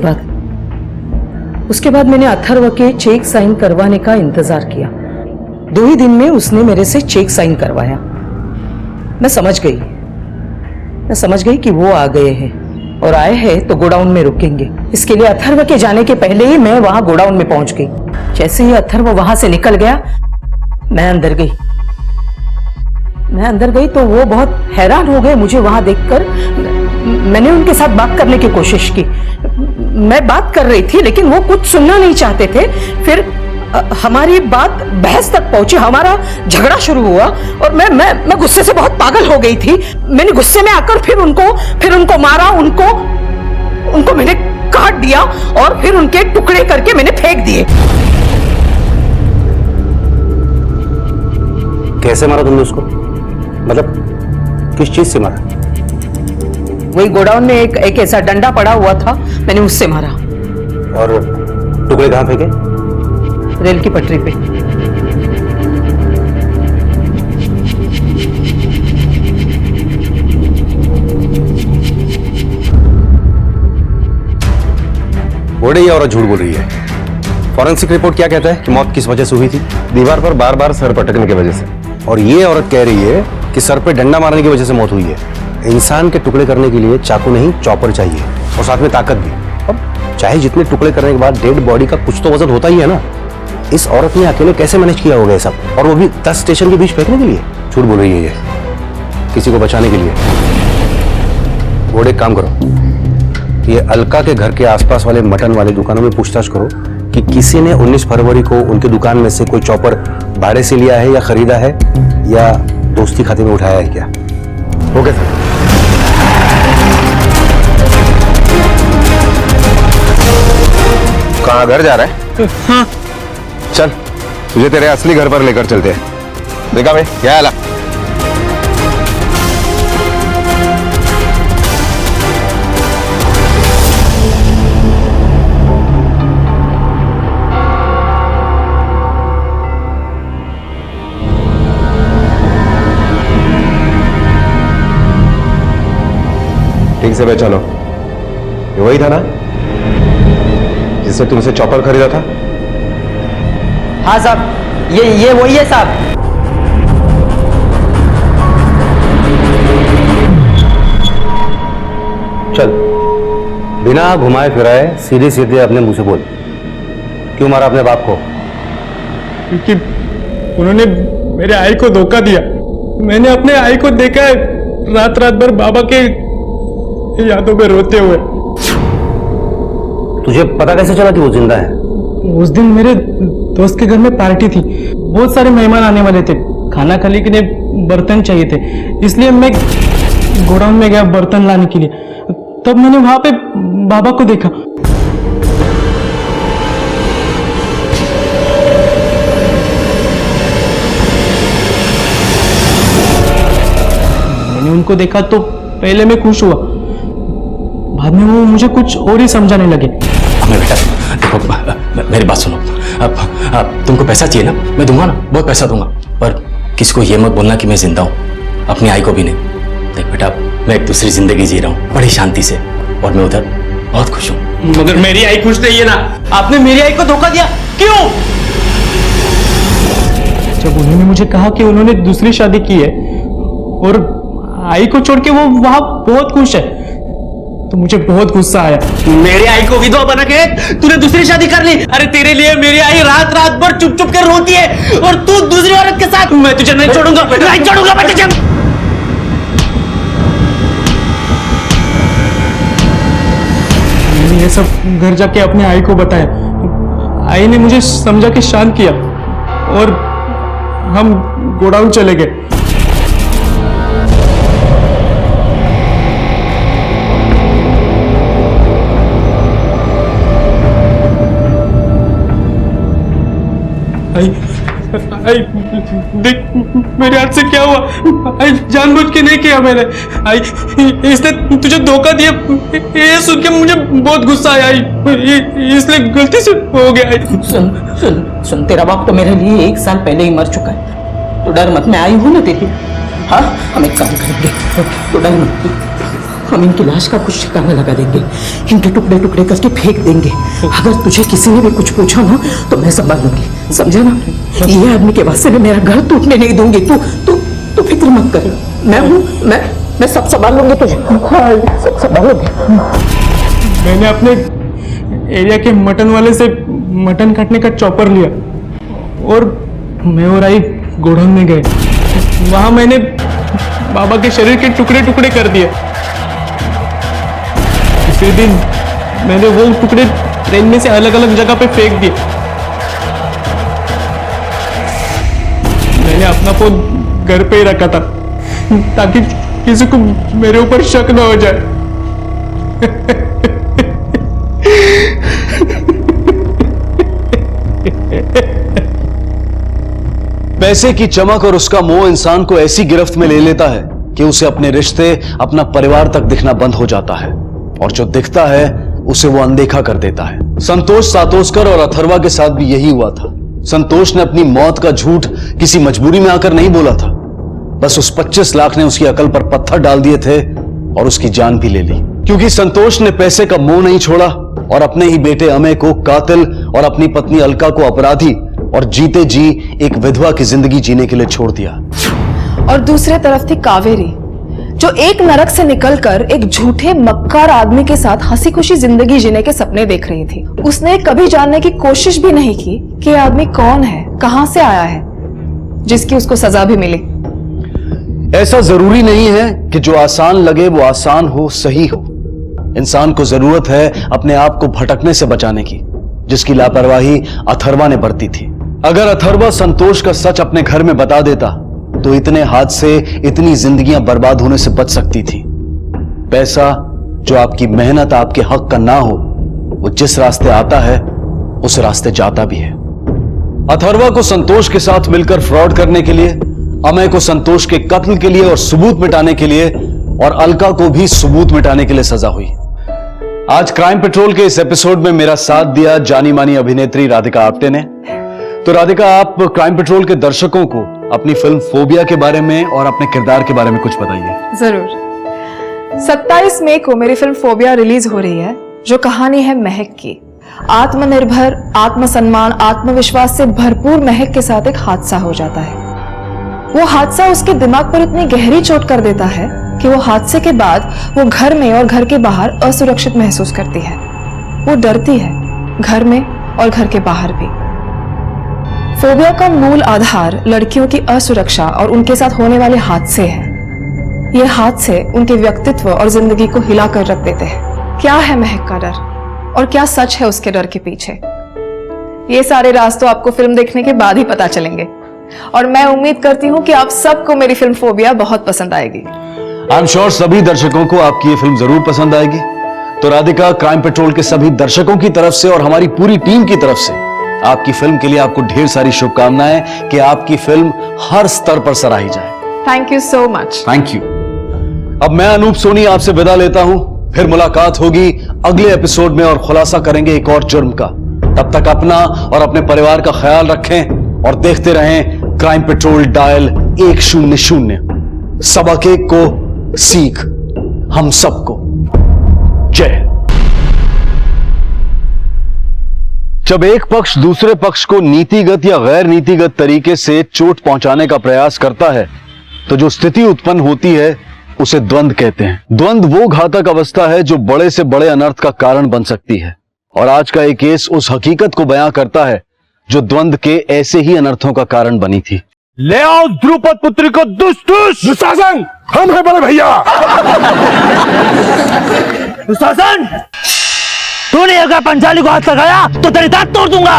बाद मैंने अथर्व के चेक साइन करवाने का इंतजार किया। 2 ही दिन में उसने मेरे से चेक साइन करवाया। मैं समझ गई कि वो आ गए हैं और आए हैं तो गोडाउन में रुकेंगे। इसके लिए अथर्व के जाने के पहले ही मैं वहां गोडाउन में पहुंच गई। जैसे ही अथर्व वहां से निकल गया, मैं अंदर गई तो वो बहुत हैरान हो गए मुझे वहां देखकर। मैंने उनके साथ बात करने की कोशिश की। मैं बात कर रही थी लेकिन वो कुछ सुनना नहीं चाहते थे। फिर हमारी बात बहस तक पहुंची, हमारा झगड़ा शुरू हुआ और मैं गुस्से से बहुत पागल हो गई थी। मैंने गुस्से में आकर फिर उनको मारा, उनको मैंने काट दिया और फिर उनके टुकड़े करके मैंने फेंक दिए।
कैसे मारा तुमने उसको? मतलब किस चीज से मारा?
वही गोडाउन में एक ऐसा डंडा पड़ा हुआ था, मैंने उससे मारा।
और टुकड़े कहां फेंके?
रेल की पटरी पे।
बोले ये औरत झूठ बोल रही है। फॉरेंसिक रिपोर्ट क्या कहता है कि मौत किस वजह से हुई थी?
दीवार पर बार बार सर पटकने की वजह से।
और ये औरत कह रही है कि सर पे डंडा मारने की वजह से मौत हुई है। इंसान के टुकड़े करने के लिए चाकू नहीं, चॉपर चाहिए और साथ में ताकत भी। अब चाहे जितने टुकड़े करने के बाद डेड बॉडी का कुछ तो वजन होता ही है ना। इस औरत ने अकेले कैसे मैनेज किया होगा ये सब, और वो भी 10 स्टेशन के बीच फेंकने के लिए? झूठ बोल रही है ये, किसी को बचाने के लिए। घोड़े काम करो, ये अलका के घर के आसपास वाले मटन वाले दुकानों में पूछताछ करो कि किसी ने 19 फरवरी को उनकी दुकान में से कोई चॉपर भाड़े से लिया है या खरीदा है या दोस्ती खाते में उठाया है क्या। Okay sir.
कहाँ घर जा रहा है?
हाँ।
चल तुझे तेरे असली घर पर लेकर चलते हैं। देखा भाई क्या आला? ठीक से पहचानो, ये वही था ना जिसने तुमसे चॉपर खरीदा था?
हाँ साहब, ये वही है साहब।
चल
बिना घुमाए फिराए सीधे सीधे अपने मुंह से बोल, क्यों मारा अपने बाप को?
क्योंकि उन्होंने मेरे आई को धोखा दिया। मैंने अपने आई को देखा है रात रात भर बाबा के यादों में रोते हुए।
तुझे पता कैसे चला कि वो जिंदा है?
उस दिन मेरे दोस्त के घर में पार्टी थी, बहुत सारे मेहमान आने वाले थे, खाना खाने के लिए बर्तन चाहिए थे, इसलिए मैं गोडाउन में गया बर्तन लाने के लिए। तब मैंने वहां पे बाबा को देखा। मैंने उनको देखा तो पहले मैं खुश हुआ, बाद में वो मुझे कुछ और ही समझाने लगे।
अमय बेटा देखो, मेरी बात सुनो। अब तुमको पैसा चाहिए ना, मैं दूंगा ना, बहुत पैसा दूंगा, पर किसी को ये मत बोलना कि मैं जिंदा हूँ, अपनी आई को भी नहीं। देख बेटा, मैं एक दूसरी जिंदगी जी रहा हूँ बड़ी शांति से, और मैं उधर बहुत खुश हूँ।
मगर मेरी आई खुश नहीं है ना, आपने मेरी आई को धोखा दिया, क्यों?
जब उन्होंने मुझे कहा कि उन्होंने दूसरी शादी की है और आई को छोड़ के वो वहां बहुत खुश है, तो मुझे बहुत गुस्सा आया।
मेरी आई को विधवा बना के तूने दूसरी शादी कर ली। अरे तेरे लिए मेरी आई रात रात भर चुप चुप कर रोती है, और तू दूसरी औरत के साथ। मैं तुझे नहीं छोड़ूंगा, नहीं छोड़ूंगा मैं तुझे।
मैंने ये सब घर जाके अपने आई को बताया। आई ने मुझे समझा के शांत किया और हम गोडाउन चले गए। आई देख मेरे हाथ से क्या हुआ। आई जानबूझ के नहीं किया मैंने। आई इसने तुझे धोखा दिया, ये सुन के मुझे बहुत गुस्सा आया। इसलिए गलती से हो गया।
सुन सुन सुन, तेरा बाप तो मेरे लिए 1 साल पहले ही मर चुका है, तो डर मत, मैं आई हूं ना तेरी। हाँ, हम एक काम करेंगे, तो डर मत, हम इनकी लाश का कुछ ठिकाना लगा देंगे, इनके टुकड़े टुकड़े करके फेंक देंगे। अगर तुझे किसी ने भी कुछ पूछा ना तो मैं संभाल लूंगी, समझा ना? ये आदमी के वास्ते मैं मेरा घर टूटने नहीं दूंगी। तू तू तू फिक्र मत कर, मैं हूँ, मैं सब संभाल लूंगी तुझे। हाँ, सब संभालूंगी।
मैंने अपने एरिया के मटन वाले से मटन काटने का चॉपर लिया और मैं और आई गोडाउन में गए। वहां मैंने बाबा के शरीर के टुकड़े टुकड़े कर दिए। उसी दिन मैंने वो टुकड़े ट्रेन में से अलग अलग जगह पे फेंक दिए। मैंने अपना फोन घर पे ही रखा था ताकि किसी को मेरे ऊपर शक न हो जाए।
पैसे की चमक और उसका मोह इंसान को ऐसी गिरफ्त में ले लेता है कि उसे अपने रिश्ते, अपना परिवार तक दिखना बंद हो जाता है, और जो दिखता है उसे वो अनदेखा कर देता है। संतोष सातोस्कर और अथर्वा के साथ भी यही हुआ था। संतोष ने अपनी मौत का झूठ किसी मजबूरी में आकर नहीं बोला था, बस उस 25 लाख ने उसकी अकल पर पत्थर डाल दिए थे और उसकी जान भी ले ली, क्योंकि संतोष ने पैसे का मोह नहीं छोड़ा और अपने ही बेटे अमय को कातिल और अपनी पत्नी अलका को अपराधी और जीते जी एक विधवा की जिंदगी जीने के लिए छोड़ दिया।
और दूसरे तरफ थी कावेरी, जो एक नरक से निकलकर एक झूठे मक्कार आदमी के साथ हंसी खुशी जिंदगी जीने के सपने देख रही थी। उसने कभी जानने की कोशिश भी नहीं की कि यह आदमी कौन है, कहां से आया है, जिसकी उसको सजा भी मिली।
ऐसा जरूरी नहीं है कि जो आसान लगे वो आसान हो, सही हो। इंसान को जरूरत है अपने आप को भटकने से बचाने की, जिसकी लापरवाही अथर्वा ने बरती थी। अगर अथर्वा संतोष का सच अपने घर में बता देता तो इतने हादसे, इतनी जिंदगियां बर्बाद होने से बच सकती थी। पैसा जो आपकी मेहनत, आपके हक का ना हो, वो जिस रास्ते आता है उस रास्ते जाता भी है। अथर्वा को संतोष के साथ मिलकर फ्रॉड करने के लिए, अमय को संतोष के कत्ल के लिए और सबूत मिटाने के लिए, और अलका को भी सबूत मिटाने के लिए सजा हुई। आज क्राइम पेट्रोल के इस एपिसोड में मेरा साथ दिया जानी मानी अभिनेत्री राधिका आप्टे ने। तो राधिका, आप क्राइम पेट्रोल के दर्शकों को अपनी फिल्म फोबिया के बारे में और अपने किरदार के बारे में कुछ बताइए।
जरूर। 27 मई को मेरी फिल्म फोबिया रिलीज हो रही है, जो कहानी है महक की। आत्मनिर्भर, आत्मसम्मान, आत्मविश्वास से भरपूर महक के साथ एक हादसा हो जाता है। वो हादसा उसके दिमाग पर इतनी गहरी चोट कर देता है कि वो हादसे के बाद वो घर में और घर के बाहर असुरक्षित महसूस करती है। वो डरती है, घर में और घर के बाहर भी। फोबिया का मूल आधार लड़कियों की असुरक्षा और उनके साथ होने वाले हादसे हैं। ये हादसे उनके व्यक्तित्व और जिंदगी को हिला कर रख देते हैं। क्या है महक का डर और क्या सच है उसके डर के पीछे, ये सारे राज तो आपको फिल्म देखने के बाद ही पता चलेंगे। और मैं उम्मीद करती हूँ कि आप सबको मेरी फिल्म फोबिया बहुत पसंद आएगी।
आई एम श्योर सभी दर्शकों को आपकी ये फिल्म जरूर पसंद आएगी। तो राधिका, क्राइम पेट्रोल के सभी दर्शकों की तरफ से और हमारी पूरी टीम की तरफ से आपकी फिल्म के लिए आपको ढेर सारी शुभकामनाएं कि आपकी फिल्म हर स्तर पर सराही जाए।
Thank you so much.
Thank you. अब मैं अनूप सोनी आपसे विदा लेता हूं, फिर मुलाकात होगी अगले एपिसोड में और खुलासा करेंगे एक और जुर्म का। तब तक अपना और अपने परिवार का ख्याल रखें और देखते रहें क्राइम पेट्रोल डायल 100। सबक एक को सीख हम सबको। जय। जब एक पक्ष दूसरे पक्ष को नीतिगत या गैर नीतिगत तरीके से चोट पहुंचाने का प्रयास करता है तो जो स्थिति उत्पन्न होती है उसे द्वंद्व कहते हैं। द्वंद्व वो घातक अवस्था है जो बड़े से बड़े अनर्थ का कारण बन सकती है। और आज का एक केस उस हकीकत को बयां करता है जो द्वंद्व के ऐसे ही अनर्थों का कारण बनी थी।
ले आओ द्रुपद पुत्री को दुशासन, हम है बड़े भैया।
दुशासन, तूने अगर पंचाली को हाथ लगाया तो तेरी दांत तोड़ दूंगा।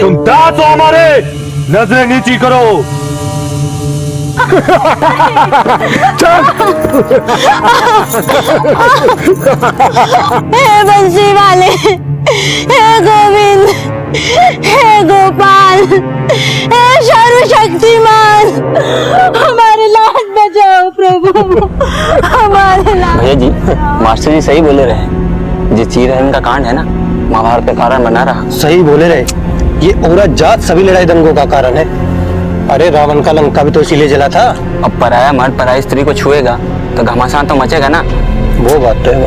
तुम दांत हो हमारे, नजरें नीची करो। चल।
हे बंसी वाले, हे गोविंद, हे गोपाल, हे सर्वशक्तिमान, हमारे लाश बचाओ प्रभु, हमारे लाश।
भैया जी, मास्टर जी सही बोले रहे। जिस चीरहरण का कांड है ना, महाभारत का कारण बना रहा।
सही बोले रहे, ये औरत जात सभी लड़ाई दंगों का कारण है। अरे रावण का लंका भी तो इसीलिए जला था।
अब पराया मर्द पराई स्त्री को छुएगा तो घमासान तो मचेगा ना।
वो बात तो है।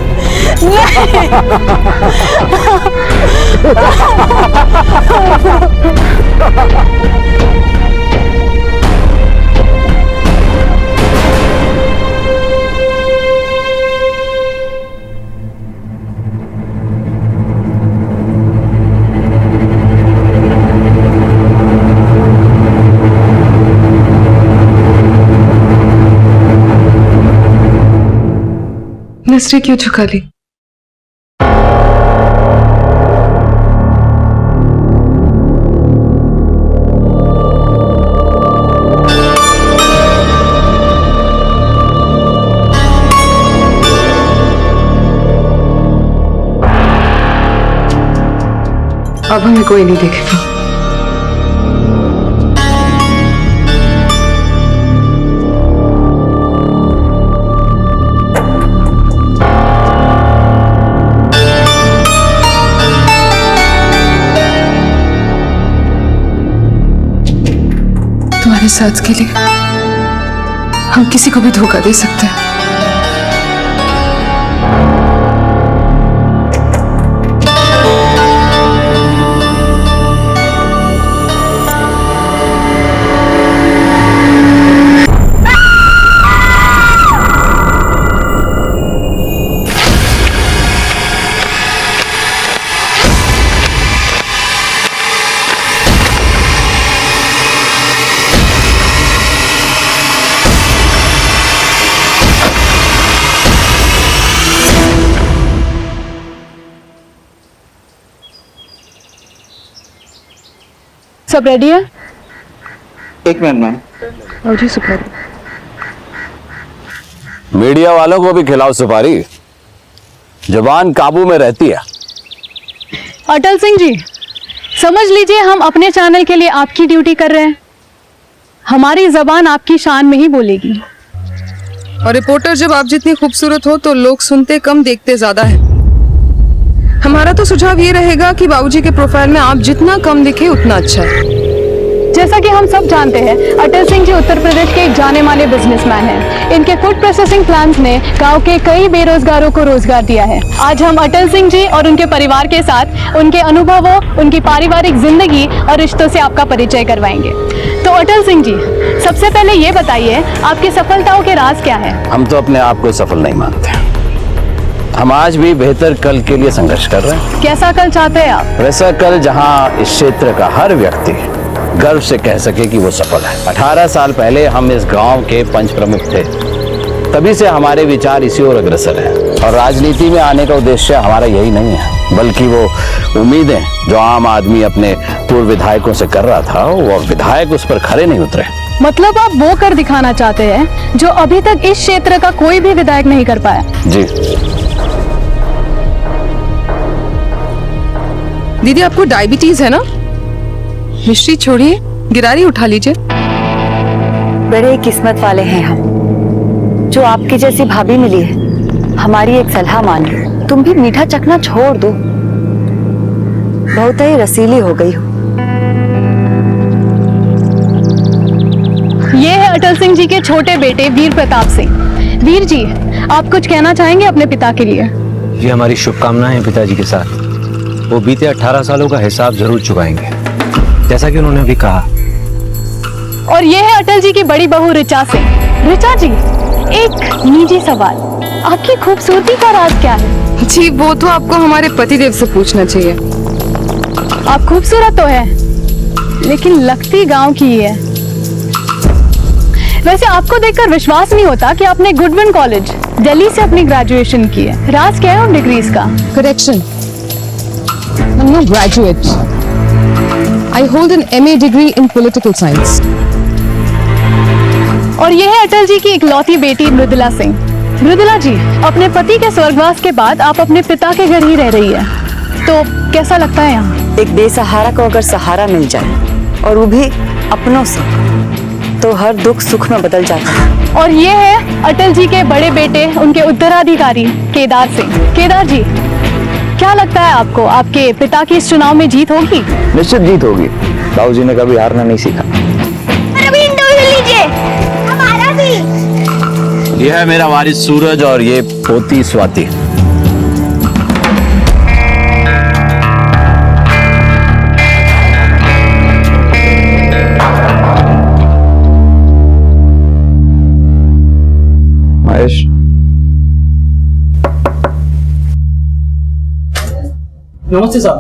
नजरें क्यों झुका ली? अब हमें कोई नहीं देखेगा। तुम्हारे साथ के लिए हम किसी को भी धोखा दे सकते हैं। सब रेडी है?
एक मिनट मैम।
और जी सुपारी।
मीडिया वालों को भी खिलाओ सुपारी, जुबान काबू में रहती है।
अटल सिंह जी, समझ लीजिए हम अपने चैनल के लिए आपकी ड्यूटी कर रहे हैं। हमारी जबान आपकी शान में ही बोलेगी।
और रिपोर्टर जब आप जितनी खूबसूरत हो तो लोग सुनते कम देखते ज्यादा है। हमारा तो सुझाव ये रहेगा कि बाबूजी के प्रोफाइल में आप जितना कम दिखे उतना अच्छा है।
जैसा कि हम सब जानते हैं, अटल सिंह जी उत्तर प्रदेश के एक जाने माने बिजनेसमैन हैं। इनके फूड प्रोसेसिंग प्लांट्स ने गांव के कई बेरोजगारों को रोजगार दिया है। आज हम अटल सिंह जी और उनके परिवार के साथ उनके अनुभवों, उनकी पारिवारिक जिंदगी और रिश्तों से आपका परिचय करवाएंगे। तो अटल सिंह जी, सबसे पहले ये बताइए, आपकी सफलताओं के राज क्या है?
हम तो अपने आप को सफल नहीं मानते। हम आज भी बेहतर कल के लिए संघर्ष कर रहे हैं।
कैसा कल चाहते हैं आप?
वैसा कल जहां इस क्षेत्र का हर व्यक्ति गर्व से कह सके कि वो सफल है। 18 साल पहले हम इस गांव के पंच प्रमुख थे, तभी से हमारे विचार इसी ओर अग्रसर हैं। और राजनीति में आने का उद्देश्य हमारा यही नहीं है, बल्कि वो उम्मीदें जो आम आदमी अपने पूर्व विधायकों से कर रहा था, वो विधायक उस पर खरे नहीं उतरे।
मतलब आप वो कर दिखाना चाहते हैं जो अभी तक इस क्षेत्र का कोई भी विधायक नहीं कर पाया?
जी।
दीदी, आपको डायबिटीज है ना? मिश्री छोड़िए, गिरारी उठा लीजिए।
बड़े किस्मत वाले हैं हम, जो आपकी जैसी भाभी मिली है। हमारी एक सलाह मान लो, तुम भी मीठा चखना छोड़ दो। बहुत ही रसीली हो गई हो।
ये है अटल सिंह जी के छोटे बेटे वीर प्रताप सिंह। वीर जी, आप कुछ कहना चाहेंगे अपने पिता के लिए?
ये हमारी शुभकामनाएं हैं पिताजी के साथ। वो बीते 18 सालों का हिसाब जरूर चुकाएंगे, जैसा कि उन्होंने अभी कहा।
और ये है अटल जी की बड़ी बहू ऋचा सिंह। ऋचा जी, एक निजी सवाल, आपकी खूबसूरती का राज क्या है?
जी, वो तो आपको हमारे पतिदेव से पूछना चाहिए।
आप खूबसूरत तो है, लेकिन लगती गांव की ही है। वैसे आपको देखकर विश्वास नहीं होता कि आपने गुडविन कॉलेज दिल्ली से अपनी ग्रेजुएशन की है। राज क्या है उन डिग्रीज का?
Correction, I'm no graduate. I hold an MA degree in political science.
और ये है अटल जी की इकलौती बेटी मृदुला सिंह। मृदुला जी, अपने पति के स्वर्गवास के बाद आप अपने पिता के घर ही रह रही है, तो कैसा लगता है यहाँ?
एक बेसहारा को अगर सहारा मिल जाए, और वो भी अपनों से, तो हर दुख सुख में बदल जाता है।
और ये है अटल जी के बड़े बेटे, उनके उत्तराधिकारी केदार सिंह। केदार जी, क्या लगता है आपको, आपके पिता की इस चुनाव में जीत होगी?
निश्चित जीत होगी। बाबूजी ने कभी हारना नहीं सीखा।
हमारा भी।
यह है मेरा वारिस सूरज और ये पोती स्वाति।
महेश,
नमस्ते साहब।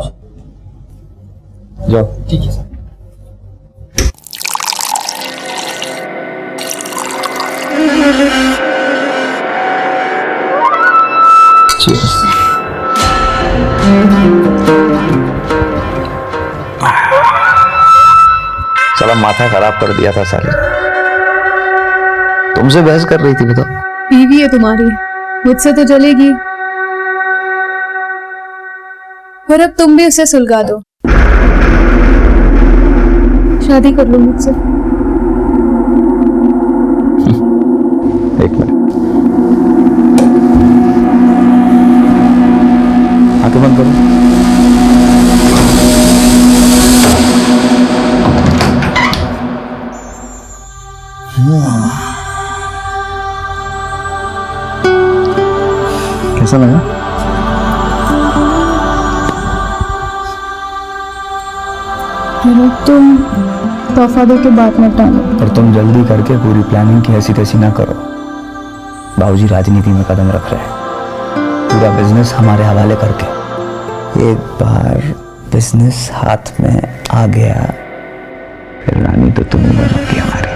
जाओ।
ठीक है सर।
साला माथा खराब कर दिया था साले। तुमसे बहस कर रही थी, बताओ।
बीवी है तुम्हारी, मुझसे तो जलेगी। पर अब तुम भी उसे सुलगा दो, शादी कर लो मुझसे।
एक मिनट, आंखें बंद करो। कैसा लगा?
तुम तोहफा दे के बात मत टालो।
और तुम जल्दी करके पूरी प्लानिंग की ऐसी तैसी ना करो। बाबूजी राजनीति में कदम रख रहे हैं, पूरा बिजनेस हमारे हवाले करके। एक बार बिजनेस हाथ में आ गया, फिर रानी तो तुम ही बनोगी हमारी।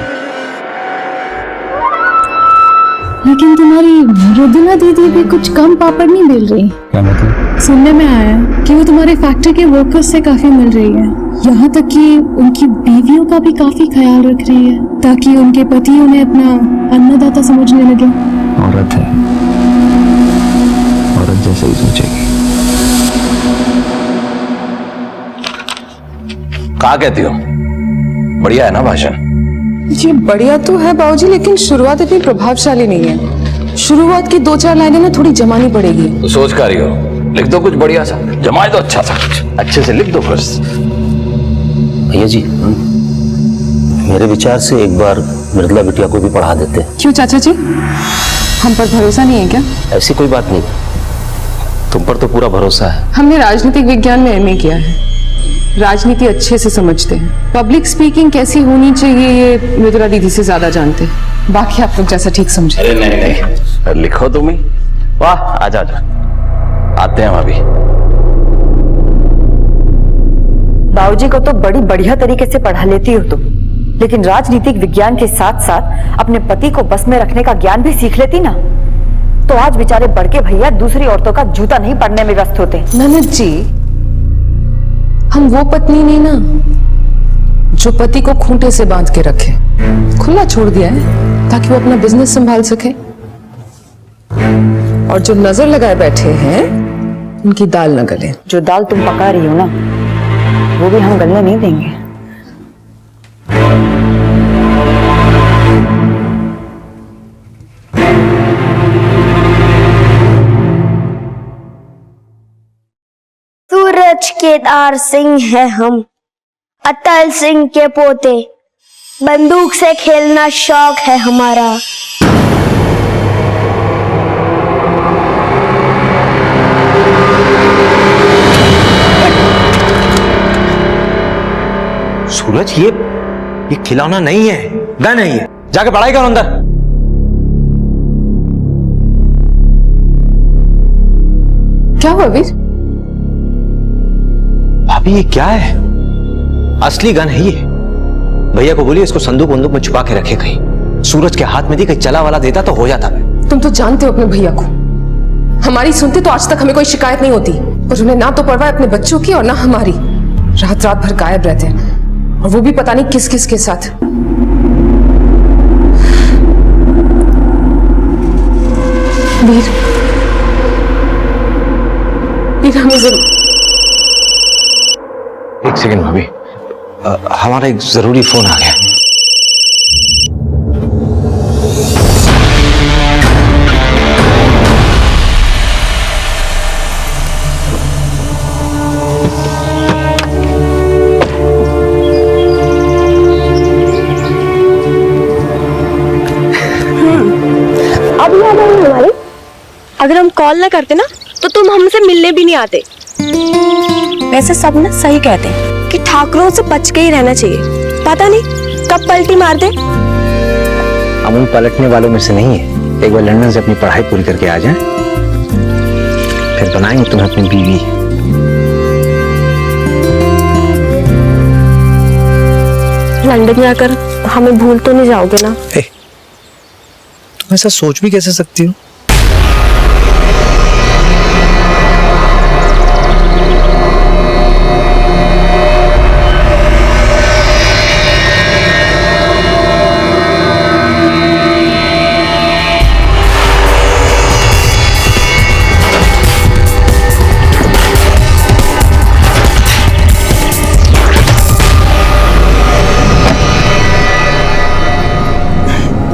लेकिन तुम्हारी मृदुला दीदी भी कुछ कम पापड़ नहीं मिल रही।
क्या मतलब?
सुनने में आया कि वो तुम्हारे फैक्ट्री के वर्कर्स से काफी मिल रही है, यहाँ तक कि उनकी बीवियों का भी काफी ख्याल रख रही है, ताकि उनके पति उन्हें अपना अन्नदाता समझने लगे।
औरत है, औरत जैसे ही सोचेगी।
कहा कहती हो? बढ़िया है ना भाषण?
जी बढ़िया तो है बाबूजी, लेकिन शुरुआत इतनी प्रभावशाली नहीं है। शुरुआत की 2-4 लाइनें ना थोड़ी जमानी पड़ेगी।
तो सोच कर रही हो, लिख दो कुछ बढ़िया सा, जमाए दो अच्छा सा कुछ, अच्छे से लिख दो। फिर भैया जी, मेरे विचार से एक बार मृदुला बिटिया को भी पढ़ा देते।
क्यों चाचा जी, हम पर भरोसा नहीं है क्या?
ऐसी कोई बात नहीं, तुम पर तो पूरा भरोसा है।
हमने राजनीतिक विज्ञान में एमए किया है, राजनीति अच्छे से समझते हैं। पब्लिक स्पीकिंग कैसी होनी चाहिए ये मृदुला दीदी से ज्यादा जानते हैं। बाकी आप लोग जैसा ठीक समझे।
अरे नहीं, लिखो तुम ही। वाह, आजा आजा, आते हैं हम अभी।
बाबूजी को तो बड़ी बढ़िया तरीके से पढ़ा लेती हो तुम, लेकिन राजनीतिक विज्ञान के साथ साथ अपने पति को बस में रखने का ज्ञान भी सीख लेती ना, तो आज बेचारे बड़के भैया दूसरी औरतों का जूता नहीं पड़ने में व्यस्त होते।
ननद जी, हम वो पत्नी नहीं ना जो पति को खूंटे से बांध के रखे, खुला छोड़ दिया है ताकि वो अपना बिजनेस संभाल सके। और जो नजर लगाए बैठे हैं उनकी दाल न गले।
जो दाल तुम पका रही हो ना, वो भी हम गलने नहीं देंगे।
सूरज केदार सिंह है हम, अटल सिंह के पोते, बंदूक से खेलना शौक है हमारा।
सूरज, ये खिलौना नहीं है, गन है ये। जाके पढ़ाई करो अंदर।
क्या हुआ वीर?
भाभी ये क्या है? असली गन है ये। भैया को बोलिए इसको संदूक बंदूक में छुपा के रखे कहीं। सूरज के हाथ में दी, कहीं चला वाला देता तो हो जाता।
तुम तो जानते हो अपने भैया को, हमारी सुनते तो आज तक हमें कोई शिकायत नहीं होती, पर उन्हें ना तो परवाह अपने बच्चों की और ना हमारी। रात रात भर गायब रहते हैं, और वो भी पता नहीं किस किस के साथ। वीर, वीर हमें जरूर।
एक सेकंड भाभी, हमारा एक जरूरी फोन आ गया।
अब याद आई हमारी, अगर हम कॉल ना करते ना तो तुम हमसे मिलने भी नहीं आते। वैसे सब ना सही कहते हैं कि ठाकुरों से बच के ही रहना चाहिए, पता नहीं कब पलटी मार दे।
हम उन पलटने वालों में से नहीं है। एक बार लंदन से अपनी पढ़ाई पूरी करके आ जाएं, फिर बनाएंगे तुम्हें अपनी बीवी।
लंदन जाकर हमें भूल तो नहीं जाओगे ना?
तुम ऐसा सोच भी कैसे सकती हो?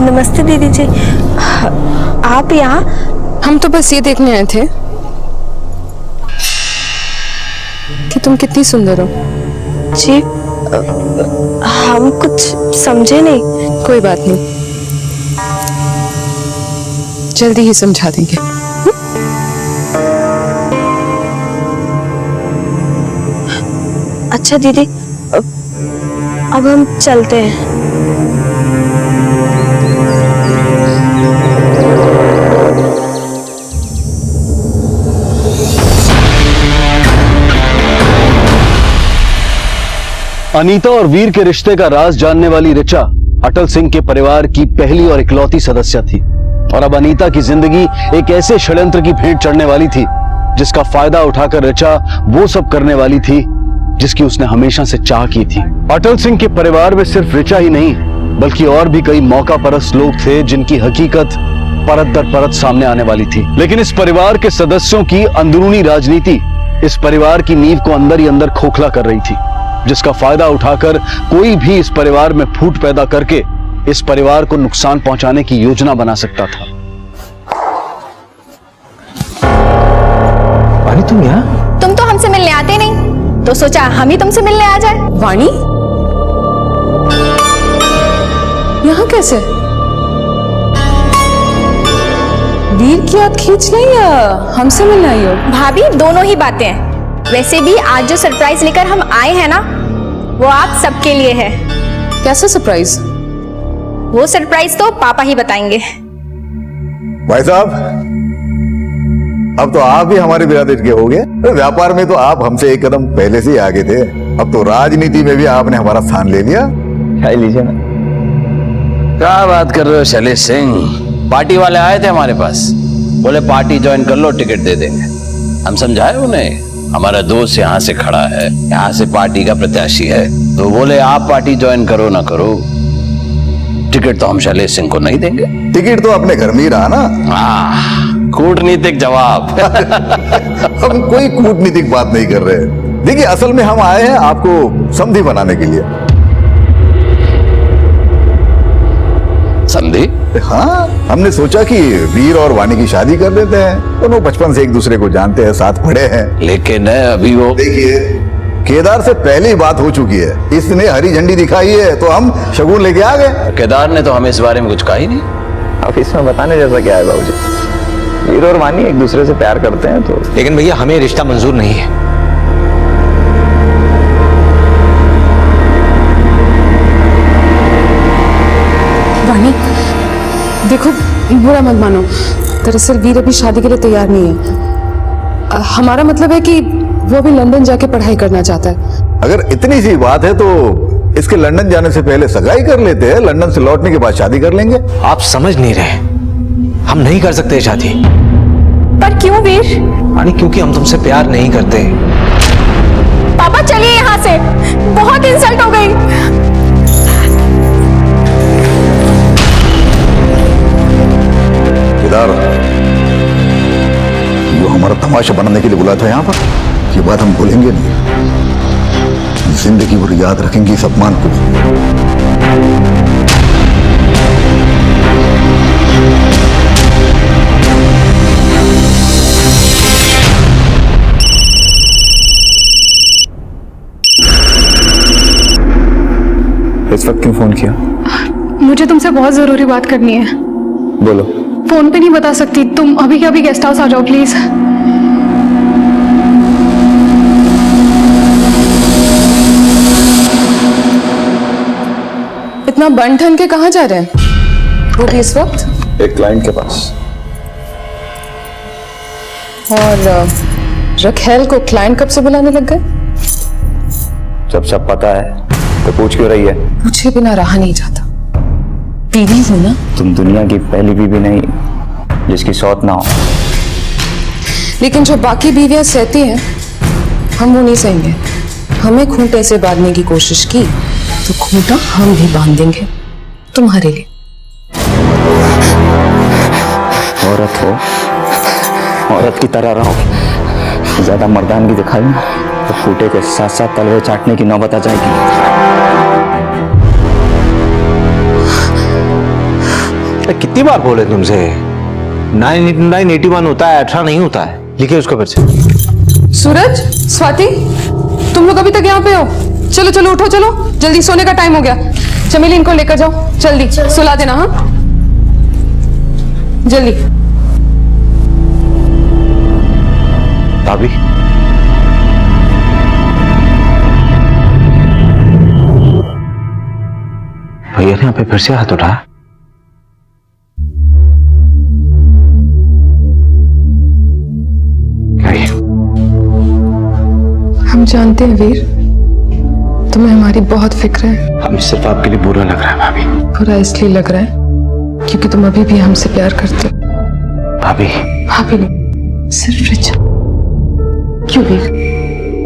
नमस्ते दीदी जी, आप यहाँ?
हम तो बस ये देखने आए थे कि तुम कितनी सुंदर हो।
जी, हम कुछ समझे नहीं।
कोई बात नहीं, जल्दी ही समझा देंगे।
अच्छा दीदी, अब हम चलते हैं।
अनीता और वीर के रिश्ते का राज जानने वाली ऋचा अटल सिंह के परिवार की पहली और इकलौती सदस्य थी, और अब अनीता की जिंदगी एक ऐसे षड्यंत्र की भेंट चढ़ने वाली थी जिसका फायदा उठाकर ऋचा वो सब करने वाली थी जिसकी उसने हमेशा से चाह की थी। अटल सिंह के परिवार में सिर्फ ऋचा ही नहीं बल्कि और भी कई मौका परस्त लोग थे जिनकी हकीकत परत दर परत सामने आने वाली थी। लेकिन इस परिवार के सदस्यों की अंदरूनी राजनीति इस परिवार की नींव को अंदर ही अंदर खोखला कर रही थी, जिसका फायदा उठाकर कोई भी इस परिवार में फूट पैदा करके इस परिवार को नुकसान पहुंचाने की योजना बना सकता था।
वाणी, तुम यहाँ?
तुम तो हमसे मिलने आते नहीं, तो सोचा हम ही तुमसे मिलने आ जाए।
वाणी, यहाँ कैसे? वीर की याद खींच नहीं या हमसे मिलने आई हो?
भाभी दोनों ही बातें हैं। वैसे भी आज जो सरप्राइज लेकर हम आए हैं ना, वो आप सबके लिए है।
कैसा सरप्राइज?
वो सरप्राइज तो पापा ही बताएंगे।
भाई साहब, अब तो आप भी हमारे बिरादर के हो गए। व्यापार में तो आप हमसे एक कदम पहले से ही आगे थे, अब तो राजनीति में भी आपने हमारा स्थान ले लिया।
खाई लीजिए ना।
क्या बात कर रहे हो शैलेश सिंह? पार्टी वाले आए थे हमारे पास, बोले पार्टी ज्वाइन कर लो, टिकट दे देंगे। हम समझाए उन्हें, हमारा दोस्त यहाँ से खड़ा है, यहाँ से पार्टी का प्रत्याशी है, तो बोले आप पार्टी ज्वाइन करो ना करो, टिकट तो हम शैलेश सिंह को नहीं देंगे।
टिकट तो अपने घर में ही रहा ना।
कूटनीतिक जवाब।
हम कोई कूटनीतिक बात नहीं कर रहे। देखिए, असल में हम आए हैं आपको समधी बनाने के लिए।
समधी?
हाँ, हमने सोचा कि वीर और वाणी की शादी कर देते हैं। दोनों बचपन से एक दूसरे को जानते हैं, साथ पढ़े हैं।
लेकिन अभी वो
देखिए, केदार से पहले ही बात हो चुकी है। इसने हरी झंडी दिखाई है तो हम शगुन लेके आ गए।
केदार ने तो हमें इस बारे में कुछ कहा ही नहीं।
अब इसमें बताने जैसा क्या है बाबूजी? वीर और वाणी एक दूसरे से प्यार करते हैं तो।
लेकिन भैया हमें रिश्ता मंजूर नहीं है।
वाणी, देखो बुरा मत मानो, दरअसल वीर अभी शादी के लिए तैयार नहीं है। हमारा मतलब है कि वो अभी लंदन जाके पढ़ाई करना चाहता है।
अगर इतनी सी बात है तो इसके लंदन जाने से पहले सगाई कर लेते हैं, लंदन से लौटने के बाद शादी कर लेंगे।
आप समझ नहीं रहे, हम नहीं कर सकते शादी।
पर क्यों वीर?
वाणी, क्योंकि हम तुमसे प्यार नहीं करते।
पापा चलिए यहाँ से, बहुत इंसल्ट हो गई।
केदार, जो हमारा तमाशा बनाने के लिए बुलाया था यहाँ पर, ये बात हम भूलेंगे नहीं। जिंदगी भर याद रखेंगे इस अपमान को।
इस वक्त क्यों फोन किया?
मुझे तुमसे बहुत जरूरी बात करनी है।
बोलो।
फोन पे नहीं बता सकती, तुम अभी के अभी गेस्ट हाउस आ जाओ प्लीज।
इतना बन ठन के कहाँ जा रहे हैं वो भी इस वक्त?
एक क्लाइंट के पास।
और रखेल को क्लाइंट कब से बुलाने लग गए?
जब सब पता है तो पूछ क्यों रही है?
पूछे बिना रहा नहीं जाता। बीवी हूं ना।
तुम दुनिया की पहली बीवी नहीं जिसकी सौत ना हो।
लेकिन जो बाकी बीवियां सहती हैं, हम वो नहीं सहेंगे। हमें खूंटे से बांधने की कोशिश की तो खूंटा हम भी बांध देंगे तुम्हारे लिए।
औरत हो, औरत की तरह रहो। ज्यादा मर्दानगी दिखाई ना तो खूंटे के साथ साथ तलवे चाटने की नौबत आ जाएगी।
कितनी बार बोले तुमसे? 981 होता है, 18 नहीं होता है। लिखे उसको फिर से।
सूरज, स्वाति, तुम लोग अभी तक यहाँ पे हो? चलो चलो उठो, चलो जल्दी, सोने का टाइम हो गया। चमेली, इनको लेकर जाओ जल्दी, सुला देना। हाँ जल्दी।
भाभी, भैया ने यहाँ पे फिर से हाथ उठाया।
हम जानते हैं वीर, तुम्हें हमारी बहुत फिक्र है।
हमें सिर्फ आपके लिए बुरा लग रहा है भाभी।
बुरा इसलिए लग रहा है क्योंकि तुम अभी भी हमसे प्यार करते हो।
भाभी।
भाभी नहीं, सिर्फ रिचा। क्यों वीर,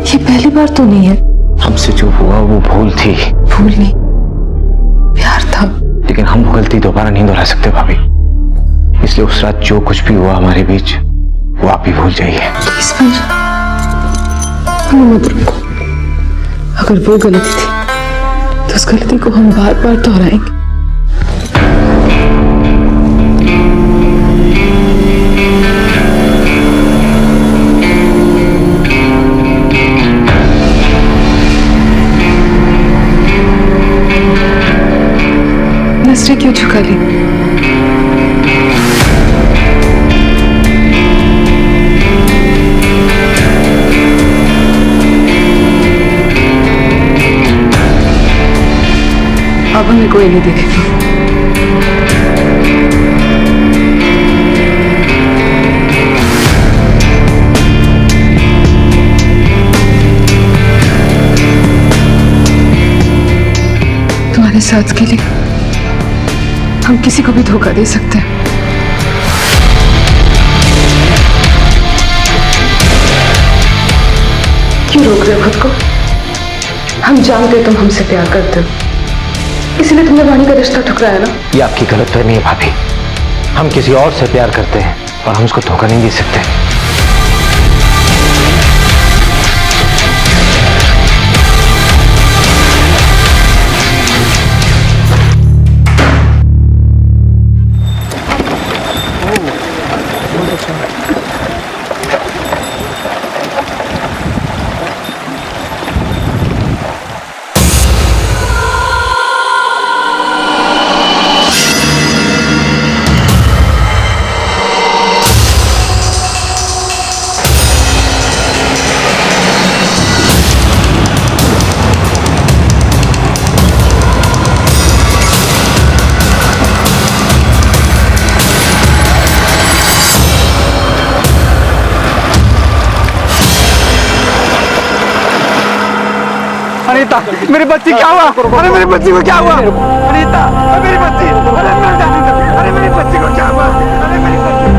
ये पहली बार तो नहीं है।
हमसे जो हुआ वो भूल थी।
भूल नहीं, प्यार था।
लेकिन हम वो गलती दोबारा नहीं दोहरा सकते भाभी, इसलिए उस रात जो कुछ भी हुआ हमारे बीच वो आप ही भूल जाइए।
मत रुको। अगर वो गलती थी तो उस गलती को हम बार बार दोहराएंगे। नसरीन तुम्हें कोई नहीं देखेगा। तुम्हारे साथ के लिए हम किसी को भी धोखा दे सकते हैं। क्यों रोक रहे हो खुद को? हम जानते तुम हमसे प्यार करते हो, इसलिए तुमने वाणी का रिश्ता ठुकराया ना।
ये आपकी गलतफहमी है भाभी। हम किसी और से प्यार करते हैं और हम उसको धोखा नहीं दे सकते।
अनीता, मेरी बच्ची क्या हुआ? अरे मेरी बच्ची को क्या हुआ? अनीता, मेरी बच्ची, अरे मेरी जानी दो, अरे मेरी बच्ची को क्या हुआ? अरे मेरी बच्ची।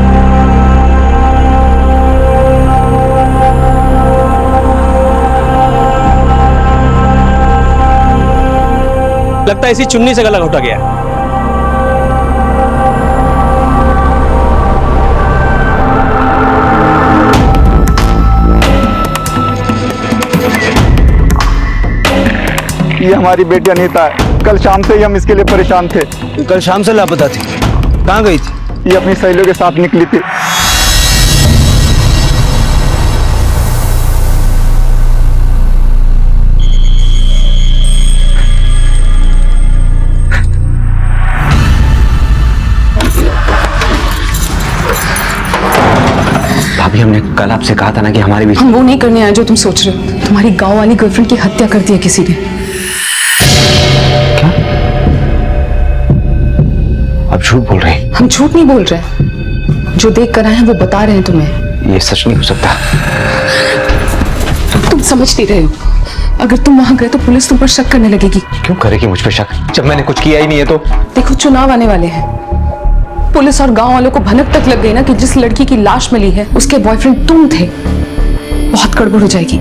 लगता है इसी चुन्नी से गला घोटा गया।
ये हमारी बेटी अनीता है। कल शाम से ही हम इसके लिए परेशान थे।
कल शाम से लापता थी, कहाँ गई थी?
ये अपनी सहेलियों के साथ निकली थी।
भाभी हमने कल आपसे कहा था ना कि हमारे बीच।
हम वो नहीं करने आए जो तुम सोच रहे हो। तुम्हारी गांव वाली गर्लफ्रेंड की हत्या कर दी है किसी ने।
आप झूठ बोल रहे हैं।
हम झूठ नहीं बोल रहे, जो देख कर आए हैं वो बता रहे हैं तुम्हें।
ये सच नहीं हो सकता।
तुम समझ नहीं रहे हो, अगर तुम वहां गए तो पुलिस तुम पर शक करने लगेगी।
क्यों करेगी मुझ पर शक, जब मैंने कुछ किया ही नहीं है तो?
देखो चुनाव आने वाले हैं, पुलिस और गांव वालों को भनक तक लग गई ना कि जिस लड़की की लाश मिली है उसके बॉयफ्रेंड तुम थे। बहुत गड़बड़ हो जाएगी।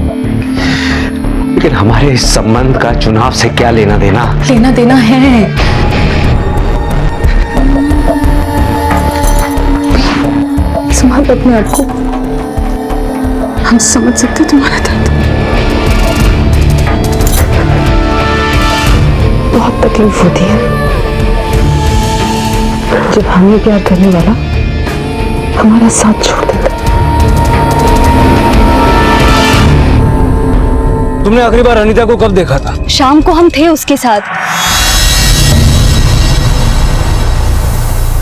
लेकिन हमारे इस संबंध का चुनाव से क्या लेना देना?
लेना देना है। संभाल अपने आप को, हम समझ सकते तुम्हारा दर्द। बहुत तकलीफ होती है जब हमें प्यार करने वाला हमारा साथ छोड़ देता।
तुमने आखिरी बार अनीता को कब देखा था?
शाम को हम थे उसके साथ।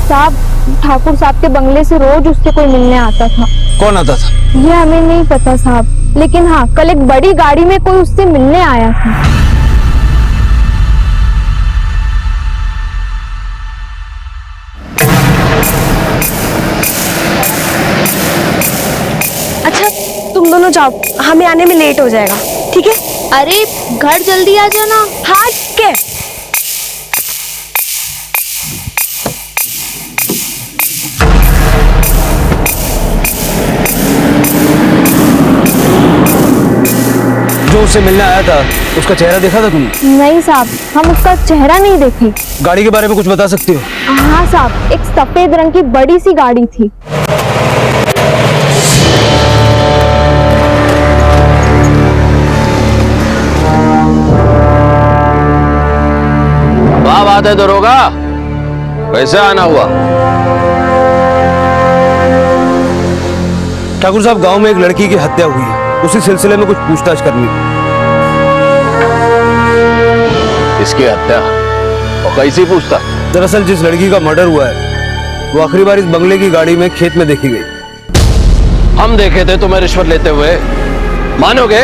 साहब, ठाकुर साहब के बंगले से रोज उससे कोई मिलने आता था।
कौन आता था?
ये हमें नहीं पता साहब, लेकिन हाँ कल एक बड़ी गाड़ी में कोई उससे मिलने आया था। अच्छा तुम दोनों जाओ, हमें आने में लेट हो जाएगा, ठीक है? अरे घर जल्दी आ जाना। हाँ के
जो उससे मिलने आया था उसका चेहरा देखा था तुमने?
नहीं साहब, हम उसका चेहरा नहीं देखे।
गाड़ी के बारे में कुछ बता सकती हो?
हाँ साहब, एक सफेद रंग की बड़ी सी गाड़ी थी।
वाह बात है दरोगा, कैसे आना हुआ?
ठाकुर साहब, गांव में एक लड़की की हत्या हुई है, उसी सिलसिले में कुछ पूछताछ करनी थी।
इसकी हत्या और कैसी पूछताछ?
दरअसल जिस लड़की का मर्डर हुआ है वो आखिरी बार इस बंगले की गाड़ी में खेत में देखी गई।
हम देखे थे तुम्हें रिश्वत लेते हुए, मानोगे?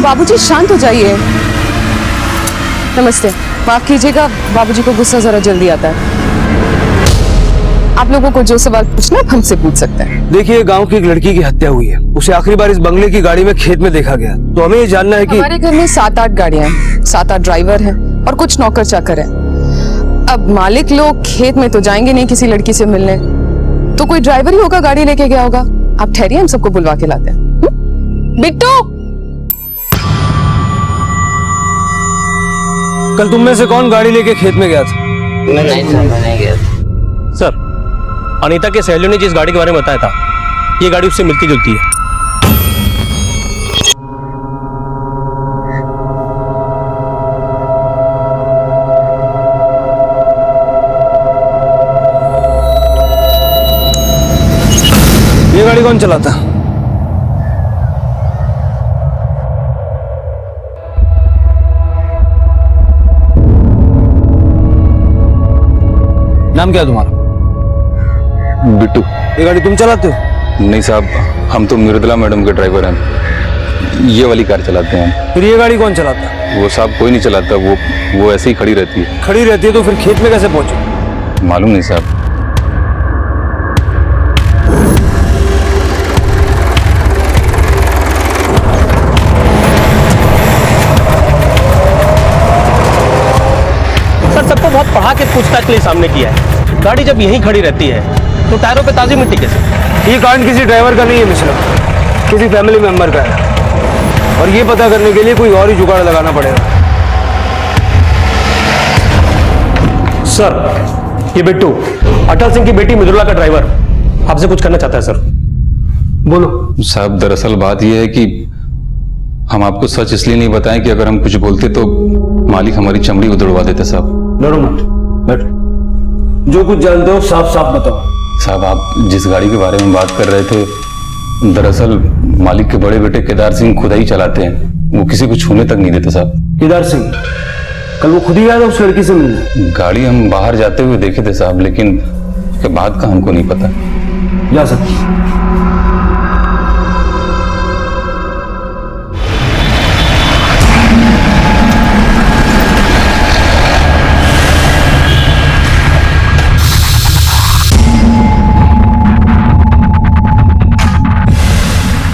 बाबूजी शांत हो जाइए। नमस्ते। माफ कीजिएगा, बाबूजी को गुस्सा जरा जल्दी आता है। आप लोगों को जो सवाल पूछना है हमसे पूछ सकते हैं।
देखिए, गांव की एक लड़की की हत्या हुई है। उसे आखिरी बार इस बंगले की गाड़ी में खेत में देखा गया। तो हमें ये जानना है कि
हमारे घर में 7-8 गाड़ियां हैं, 7-8 ड्राइवर हैं और कुछ नौकर चाकर हैं। अब मालिक लोग खेत में तो जाएंगे नहीं किसी लड़की से मिलने, तो कोई ड्राइवर ही होगा, गाड़ी लेके गया होगा। आप ठहरिए, हम सबको बुलवा के लाते हैं। बिट्टू,
कल तुम में से कौन गाड़ी लेके खेत में गया था?
नहीं गया सर। अनीता के सहेलियों ने जिस गाड़ी के बारे में बताया था, ये गाड़ी उससे मिलती जुलती है।
ये गाड़ी कौन चलाता? नाम क्या है तुम्हारा?
बिट्टू।
ये गाड़ी तुम चलाते हो?
नहीं साहब, हम तो मृदुला मैडम के ड्राइवर हैं। ये वाली कार चलाते हैं।
फिर ये गाड़ी कौन चलाता है?
वो साहब कोई नहीं चलाता, वो ऐसे ही खड़ी रहती है।
खड़ी रहती है तो फिर खेत में कैसे पहुंचे?
मालूम नहीं साहब।
सर, सबको बहुत पढ़ा के पूछताछ के लिए सामने किया है। गाड़ी जब यहीं खड़ी रहती है तो टायरों पे ताजी मिट्टी कैसे?
ये कांड किसी ड्राइवर का नहीं है मिश्रा, किसी फैमिली मेंबर का है। और ये पता करने के लिए कोई और ही जुगाड़ लगाना पड़ेगा।
सर, ये बिट्टू अटल सिंह की बेटी मृदुला का ड्राइवर आपसे कुछ करना चाहता है सर।
बोलो।
साहब, दरअसल बात यह है कि हम आपको सच इसलिए नहीं बताएं कि अगर हम कुछ बोलते तो मालिक हमारी चमड़ी उधड़वा देते साहब।
डरो मत, बैठो। जो कुछ जानते हो साफ साफ बताओ।
साहब, आप जिस गाड़ी के बारे में बात कर रहे थे, दरअसल मालिक के बड़े बेटे केदार सिंह खुद ही चलाते हैं। वो किसी को छूने तक नहीं देते साहब।
केदार सिंह कल वो खुद ही आया था उस लड़की से मिलने?
गाड़ी हम बाहर जाते हुए देखे थे साहब, लेकिन उसके बाद का हमको नहीं पता।
जा सकते।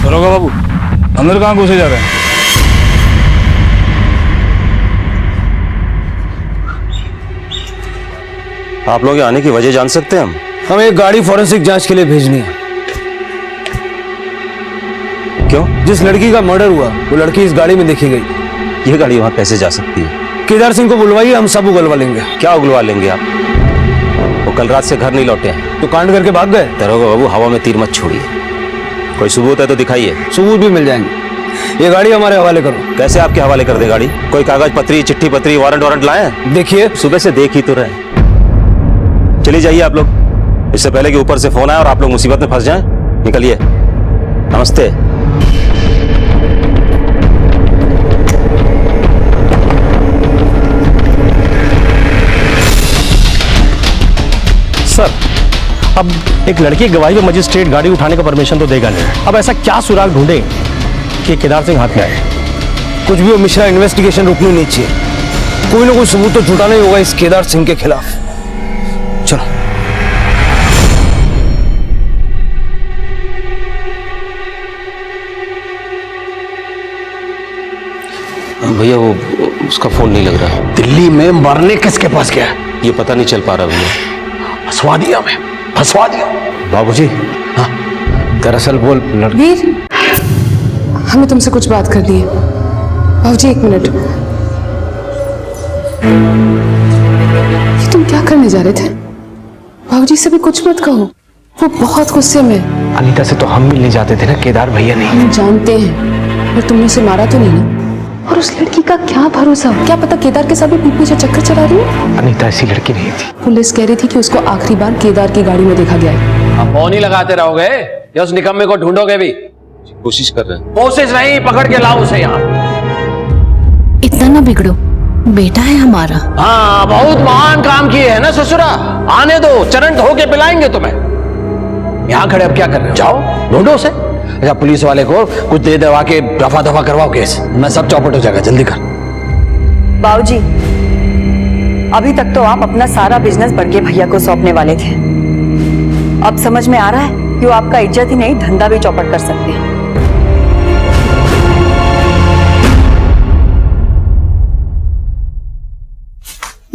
दरोगा बाबू, अंदर कहाँ घुसे जा रहे हैं?
आप लोग आने की वजह जान सकते हैं हम?
हमें एक गाड़ी फॉरेंसिक जांच के लिए भेजनी है।
क्यों?
जिस लड़की का मर्डर हुआ वो लड़की इस गाड़ी में देखी गई।
ये गाड़ी वहां कैसे जा सकती है?
केदार सिंह को बुलवाइए, हम सब उगलवा लेंगे।
क्या उगलवा लेंगे आप? वो कल रात से घर नहीं लौटे हैं।
तो कांड करके भाग गए?
दरोगा बाबू, हवा में तीर मत छोड़िए। कोई सबूत है तो दिखाइए।
सबूत भी मिल जाएंगे। ये गाड़ी हमारे हवाले करो।
कैसे आपके हवाले कर दे गाड़ी? कोई कागज पत्री, चिट्ठी पत्री, वारंट लाए?
देखिए,
सुबह से देख ही तो रहे। चलिए जाइए आप लोग, इससे पहले कि ऊपर से फोन आए और आप लोग मुसीबत में फंस जाएं। निकलिए। नमस्ते।
सर, अब एक लड़की की गवाही में मजिस्ट्रेट गाड़ी उठाने का परमिशन तो देगा नहीं। अब ऐसा क्या सुराग ढूंढे कि केदार सिंह हाथ में आए?
कुछ भी हो मिश्रा, इन्वेस्टिगेशन रुकनी नहीं चाहिए। कोई ना कोई सबूत तो जुटाना ही होगा इस केदार सिंह के खिलाफ। चलो।
भैया, वो उसका फोन नहीं लग रहा।
दिल्ली में मरने किसके पास गया?
ये पता नहीं चल पा रहा भैया।
फंसवा दिया मैं, फंसवा दिया।
बाबूजी, हाँ, दरअसल वो
वीर, हमें तुमसे कुछ बात करनी है। बाबूजी, 1 मिनट। ये तुम क्या करने जा रहे थे? बाबूजी से भी कुछ मत कहो, वो बहुत गुस्से में।
अनीता से तो हम मिलने जाते थे ना, केदार भैया नहीं।
हम जानते हैं, पर तुमने उसे मारा तो नहीं ना? और उस लड़की का क्या भरोसा? क्या पता केदार के साथ भी पीठ पीछे चक्कर चला रही है।
अनीता ऐसी लड़की नहीं थी।
पुलिस कह रही थी कि उसको आखिरी बार केदार की गाड़ी में देखा गया है।
अब फोन ही लगाते रहोगे या उस निकम्मे को ढूंढोगे भी?
कोशिश कर रहे हैं।
कोशिश नहीं, पकड़ के लाओ उसे यहाँ।
इतना ना बिगड़ो, बेटा है हमारा।
हाँ, बहुत महान काम किए है ना ससुरा। आने दो, चरण धो के पिलाएंगे तुम्हें। यहाँ खड़े अब क्या कर रहे हो? जाओ ढूंढो उसे। अच्छा, पुलिस वाले को कुछ दे दवा के दफा दफा करवाओ केस। मैं सब चौपट हो जाएगा, जल्दी कर।
बाबूजी, अभी तक तो आप अपना सारा बिजनेस बड़के भैया को सौंपने वाले थे। अब समझ में आ रहा है कि वो आपका इज्जत ही नहीं धंधा भी चौपट कर सकते हैं।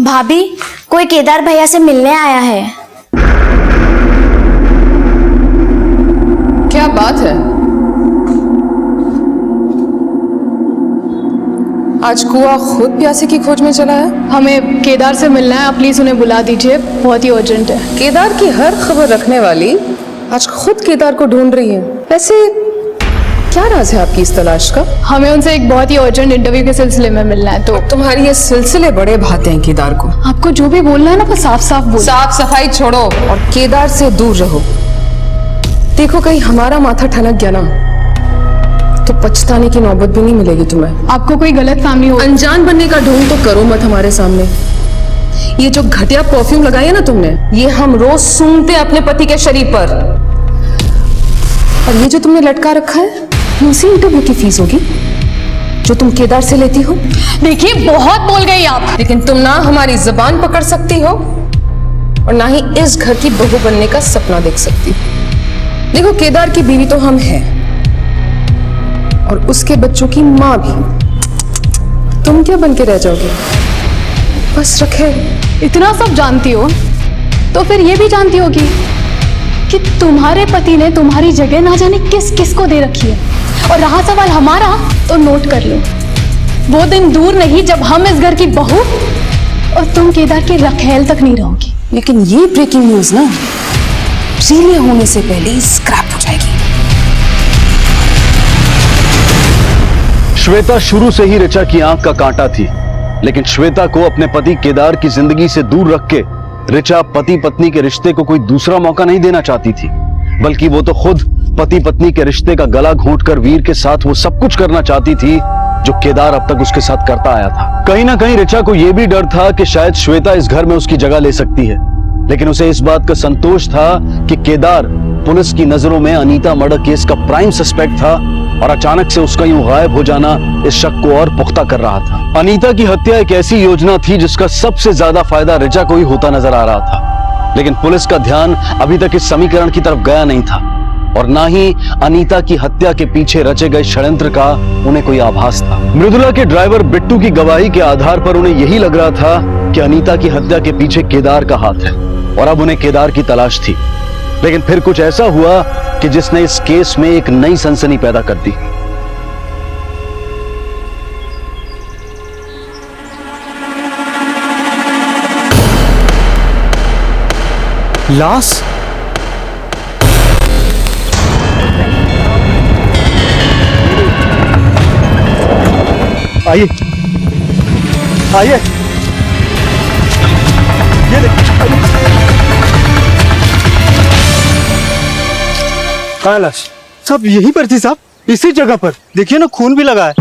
भाभी, कोई केदार भैया से मिलने आया है।
क्या बात है? आज कुआ खुद प्यासे की खोज में चला है।
हमें केदार से मिलना है, आप प्लीज उन्हें बुला दीजिए, बहुत ही अर्जेंट है।
केदार की हर खबर रखने वाली आज खुद केदार को ढूंढ रही है। वैसे क्या राज है आपकी इस तलाश का?
हमें उनसे एक बहुत ही अर्जेंट इंटरव्यू के सिलसिले में मिलना है। तो
तुम्हारी ये सिलसिले बड़े भाते हैं केदार को।
आपको जो भी बोलना है ना वो साफ साफ बोलो।
साफ सफाई छोड़ो और केदार से दूर रहो। देखो कहीं हमारा माथा ठनक गया ना तो पछताने की नौबत भी नहीं मिलेगी तुम्हें।
आपको कोई गलत फैमिली हो,
अनजान बनने का ढोंग तो करो मत हमारे सामने। ये जो घटिया परफ्यूम लगाई है ना तुमने, ये हम रोज सूंघते अपने पति के शरीर पर। और ये जो तुमने लटका रखा है ये उसी इंटरव्यू की फीस होगी जो तुम केदार से लेती हो।
देखिए बहुत बोल गई आप।
लेकिन तुम ना हमारी जुबान पकड़ सकती हो और ना ही इस घर की बहू बनने का सपना देख सकती। देखो केदार की बीवी तो हम हैं और उसके बच्चों की माँ भी। तुम क्या बन के रह जाओगे? बस रखे।
इतना सब जानती हो तो फिर ये भी जानती होगी कि तुम्हारे पति ने तुम्हारी जगह ना जाने किस किस को दे रखी है। और रहा सवाल हमारा, तो नोट कर लो, वो दिन दूर नहीं जब हम इस घर की बहू और तुम केदार की रखेल तक नहीं रहोगी।
लेकिन ये ब्रेकिंग न्यूज ना सीरियल होने से पहले ही स्क्रैप हो जाएगी।
श्वेता शुरू से ही ऋचा की आंख का कांटा थी, लेकिन श्वेता को अपने पति केदार की जिंदगी से दूर रख के ऋचा पति पत्नी के रिश्ते को कोई दूसरा मौका नहीं देना चाहती थी, बल्कि वो तो खुद पति पत्नी के रिश्ते का गला घोंटकर वीर के साथ वो सब कुछ करना चाहती थी जो केदार अब तक उसके साथ करता आया था। कहीं ना कहीं ऋचा को यह भी डर था कि शायद श्वेता इस घर में उसकी जगह ले सकती है, लेकिन उसे इस बात का संतोष था कि केदार पुलिस की नजरों में अनीता मर्डर केस का प्राइम सस्पेक्ट था और अचानक से उसका यूं गायब हो जाना इस शक को और पुख्ता कर रहा था। अनीता की हत्या एक ऐसी योजना थी जिसका सबसे ज्यादा फायदा ऋचा को ही होता नजर आ रहा था, लेकिन पुलिस का ध्यान अभी तक इस समीकरण की तरफ गया नहीं था और ना ही अनीता की हत्या के पीछे रचे गए षड्यंत्र का उन्हें कोई आभास था। मृदुला के ड्राइवर बिट्टू की गवाही के आधार पर उन्हें यही लग रहा था कि अनीता की हत्या के पीछे केदार का हाथ है और अब उन्हें केदार की तलाश थी। लेकिन फिर कुछ ऐसा हुआ कि जिसने इस केस में एक नई सनसनी पैदा कर दी।
लाश?
आइए आइए, ये कहाँ है लाश?
साहब यहीं पर थी साहब, इसी जगह पर देखिए ना, खून भी लगा है।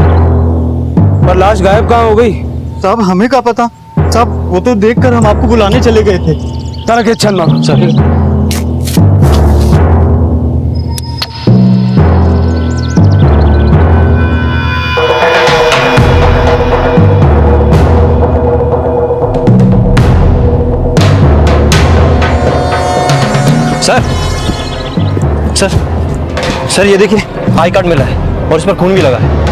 पर लाश गायब कहाँ हो गई?
साहब हमें क्या पता साहब, वो तो देखकर हम आपको बुलाने चले गए थे।
तारा के चंदा सर।
सर सर सर ये देखिए, आई कार्ड मिला है और इस पर खून भी लगा है।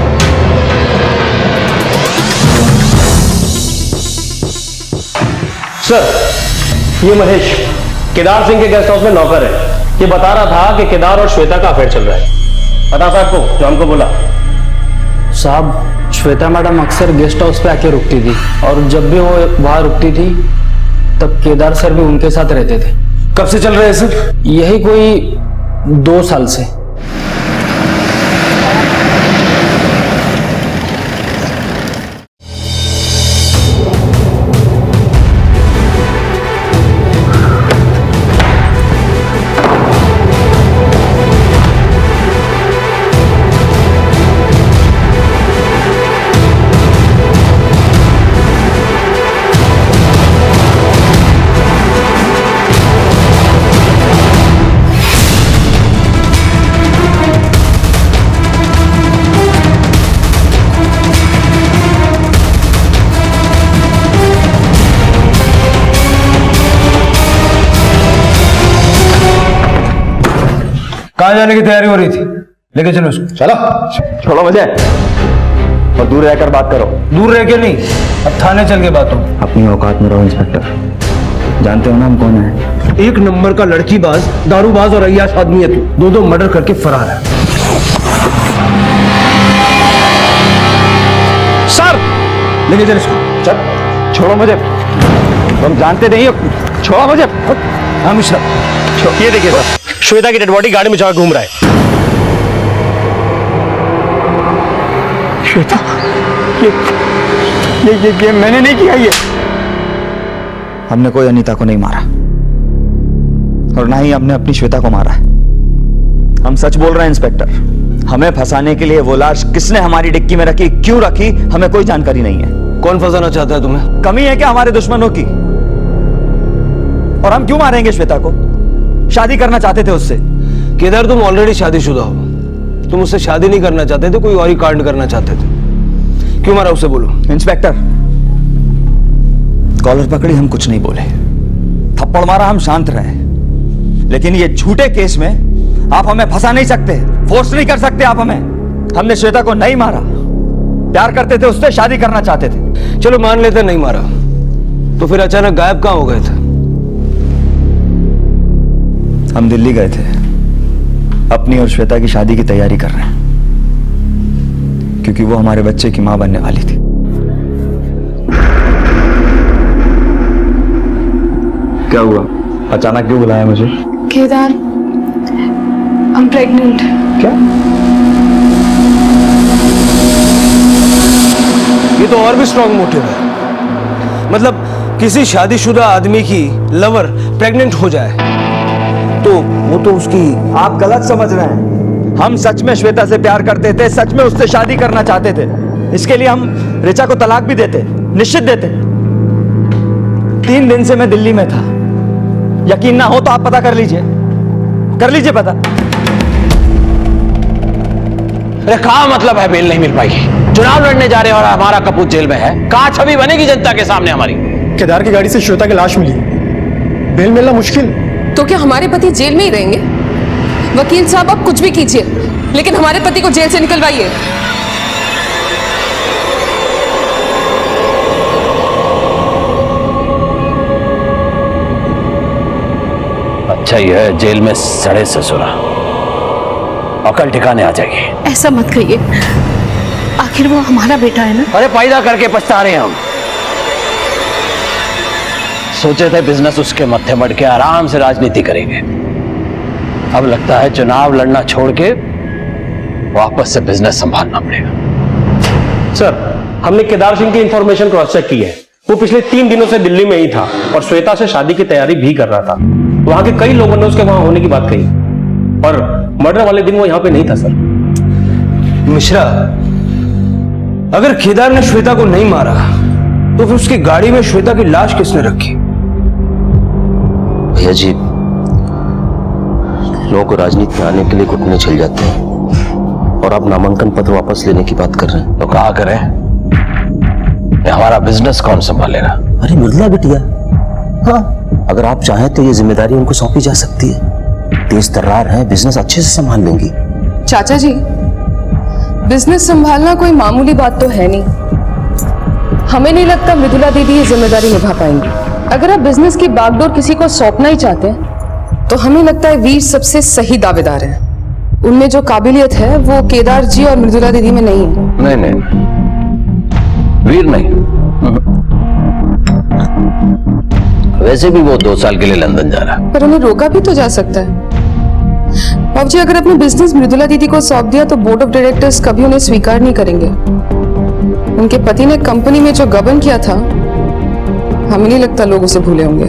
सर ये महेश केदार सिंह के गेस्ट हाउस में नौकर है। ये बता रहा था कि केदार और श्वेता का अफेयर चल रहा है। पता था आपको जो हमको बोला?
साहब श्वेता मैडम अक्सर गेस्ट हाउस पे आके रुकती थी और जब भी वो वहां रुकती थी तब केदार सर भी उनके साथ रहते थे।
कब से चल रहे हैं सर?
यही कोई 2 साल से।
कहाँ जाने की तैयारी हो रही थी? लेके चलो उसको। चलो।
छोड़ो मुझे और दूर रहकर बात करो।
दूर रह के नहीं, अब थाने चल के बात हो।
अपनी औकात में रहो इंस्पेक्टर। जानते हो ना हम कौन है?
एक नंबर का लड़कीबाज, दारूबाज और अय्याश आदमी है तू। दो मर्डर करके फरार है।
सर
लेके चल इसको।
चल छोड़ो मुझे, तुम जानते नहीं हो। छोड़ो मुझे।
हाँ मिश्रा,
ये देखिए सर, श्वेता की डेड बॉडी गाड़ी में जाकर घूम रहा है।
श्वेता, ये मैंने नहीं किया। ये हमने कोई अनीता को नहीं मारा और ना ही हमने अपनी श्वेता को मारा है। हम सच बोल रहे हैं इंस्पेक्टर। हमें फंसाने के लिए वो लाश किसने हमारी डिक्की में रखी, क्यों रखी, हमें कोई जानकारी नहीं है।
कौन फंसाना चाहता है तुम्हें?
कमी है क्या हमारे दुश्मनों की? और हम क्यों मारेंगे श्वेता को? शादी करना चाहते थे उससे।
केदार, तुम ऑलरेडी शादीशुदा हो। तुम उससे शादी नहीं करना चाहते थे, कोई और ही कांड करना चाहते थे। क्यों मारा उसे, बोलो।
इंस्पेक्टर, कॉलर पकड़ी हम कुछ नहीं बोले, थप्पड़ मारा हम शांत रहे, लेकिन ये झूठे केस में आप हमें फंसा नहीं सकते, फोर्स नहीं कर सकते आप हमें। हमने श्वेता को नहीं मारा, प्यार करते थे उससे, शादी करना चाहते थे।
चलो मान लेते नहीं मारा, तो फिर अचानक गायब कहां हो गए थे?
हम दिल्ली गए थे, अपनी और श्वेता की शादी की तैयारी कर रहे हैं, क्योंकि वो हमारे बच्चे की मां बनने वाली थी। क्या हुआ, अचानक क्यों बुलाया मुझे?
Kedar, I'm pregnant.
क्या?
ये तो और भी स्ट्रॉन्ग मोटिव है। मतलब किसी शादीशुदा आदमी की लवर प्रेग्नेंट हो जाए तो वो तो उसकी।
आप गलत समझ रहे हैं। हम सच में श्वेता से प्यार करते थे, सच में उससे शादी करना चाहते थे। इसके लिए हम ऋचा को तलाक भी देते, निश्चित देते। 3 दिन से मैं दिल्ली में था। यकीन ना हो तो आप पता कर लीजिए पता।
अरे कहाँ मतलब है बेल नहीं मिल पाएगी? चुनाव लड़ने जा रहे हैं और हमारा कपूत जेल में है। कहाँ छवि बनेगी जनता के सामने हमारी?
केदार की गाड़ी से श्वेता की लाश मिली, बेल मिलना मुश्किल।
तो क्या हमारे पति जेल में ही रहेंगे? वकील साहब, आप कुछ भी कीजिए, लेकिन हमारे पति को जेल से निकलवाइए।
अच्छा यह है जेल में सड़े ससुरा, अकल ठिकाने आ जाएगी।
ऐसा मत कहिए, आखिर वो हमारा बेटा है ना।
अरे पैदा करके पछता रहे हैं हम। सोचे थे बिजनेस उसके मत्थे मड़ के आराम से राजनीति करेंगे, अब लगता है चुनाव लड़ना छोड़ के वापस से बिजनेस संभालना पड़ेगा।
सर, हमने केदार सिंह की इंफॉर्मेशन क्रॉस चेक की है। वो पिछले 3 दिनों से दिल्ली में ही था और श्वेता से शादी की तैयारी भी कर रहा था। वहां के कई लोगों ने उसके वहां होने की बात कही और मर्डर वाले दिन वो यहां पे नहीं था। सर
मिश्रा, अगर केदार ने श्वेता को नहीं मारा तो फिर उसकी गाड़ी में श्वेता की लाश किसने रखी?
भैया जी, लोगों को राजनीति में आने के लिए घुटने छिल जाते हैं और आप नामांकन पत्र वापस लेने की बात कर रहे हैं।
तो कहा करें, हमारा बिजनेस कौन संभालेगा?
अरे मृदुला बिटिया, हाँ, अगर आप चाहें तो ये जिम्मेदारी उनको सौंपी जा सकती है। तेज तर्रार है, बिजनेस अच्छे से संभाल लेंगी।
चाचा जी, बिजनेस संभालना कोई मामूली बात तो है नहीं। हमें नहीं लगता मृदुला दीदी ये जिम्मेदारी निभा पाएंगी। अगर आप बिजनेस की बागडोर किसी को सौंपना ही चाहते हैं तो हमें लगता है वीर सबसे सही दावेदार है। उनमें जो काबिलियत है वो केदार जी और मृदुला दीदी में नहीं है।
नहीं, वीर नहीं। वैसे भी वो 2 साल के लिए लंदन जा रहा है।
पर उन्हें रोका भी तो जा सकता है। बाबू जी, अगर अपने बिजनेस मृदुला दीदी को सौंप दिया तो बोर्ड ऑफ डायरेक्टर्स कभी उन्हें स्वीकार नहीं करेंगे। उनके पति ने कंपनी में जो गबन किया था, हमें नहीं लगता लोग उसे भूले होंगे।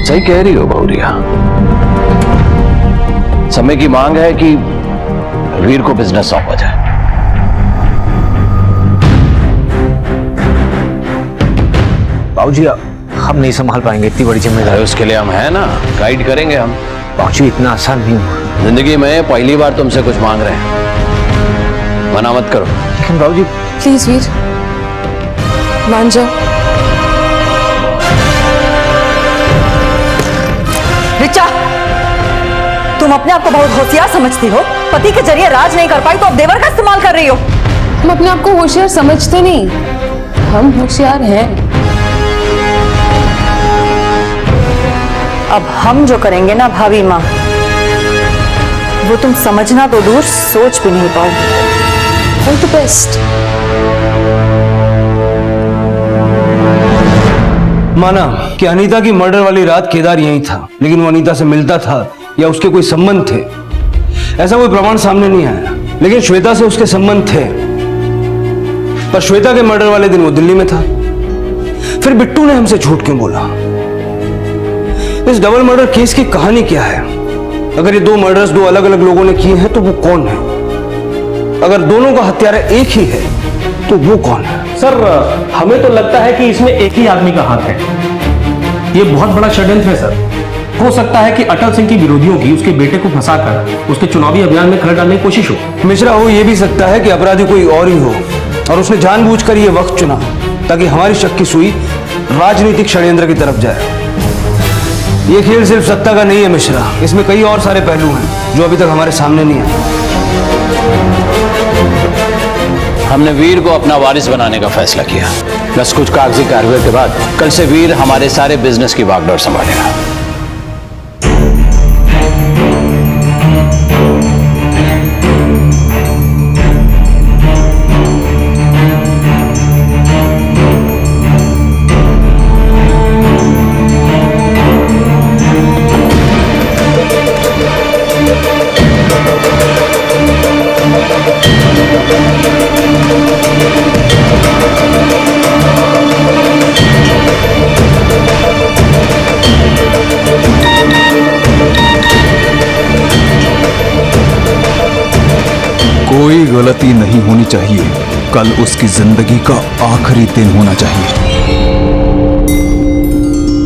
सही कह रही हो बहुरिया, समय की मांग है कि वीर को बिजनेस सौंपा जाए।
बाबूजी, हम नहीं संभाल पाएंगे इतनी बड़ी जिम्मेदारी।
उसके लिए हम हैं ना, गाइड करेंगे हम।
बाबूजी, इतना आसान नहीं हुआ।
जिंदगी में पहली बार तुमसे कुछ मांग रहे हैं, मना मत करो।
लेकिन बाबूजी,
प्लीज वीर, मान जाओ।
ऋचा, तुम अपने आप को बहुत होशियार समझती हो, पति के जरिए राज नहीं कर पाई तो अब देवर का इस्तेमाल कर रही हो।
हम अपने आप को होशियार समझते नहीं, हम होशियार हैं।
अब हम जो करेंगे ना भाभी माँ, वो तुम समझना तो दूर सोच भी नहीं पाओगे।
All the best.
माना कि अनीता की मर्डर वाली रात केदार यहीं था, लेकिन वो अनीता से मिलता था या उसके कोई संबंध थे, ऐसा कोई प्रमाण सामने नहीं आया। लेकिन श्वेता से उसके संबंध थे, पर श्वेता के मर्डर वाले दिन वो दिल्ली में था। फिर बिट्टू ने हमसे झूठ क्यों बोला? इस डबल मर्डर केस की कहानी क्या है? अगर ये दो मर्डर्स दो अलग अलग लोगों ने किए हैं तो वो कौन है? अगर दोनों का हत्यारा एक ही है तो वो कौन है?
सर, हमें तो लगता है कि इसमें एक ही आदमी का हाथ है। ये बहुत बड़ा षड्यंत्र है सर। हो सकता है कि अटल सिंह की विरोधियों की उसके बेटे को फंसाकर उसके चुनावी अभियान में खड़े डालने की कोशिश हो।
मिश्रा, हो ये भी सकता है कि अपराधी कोई और ही हो और उसने जानबूझकर ये वक्त चुना ताकि हमारी शक की सुई राजनीतिक षड्यंत्र की तरफ जाए। ये खेल सिर्फ सत्ता का नहीं है मिश्रा, इसमें कई और सारे पहलू हैं जो अभी तक हमारे सामने नहीं आए।
हमने वीर को अपना वारिस बनाने का फैसला किया। बस कुछ कागजी कार्रवाई के बाद कल से वीर हमारे सारे बिजनेस की बागडोर संभालेगा।
कोई गलती नहीं होनी चाहिए, कल उसकी जिंदगी का आखिरी दिन होना चाहिए।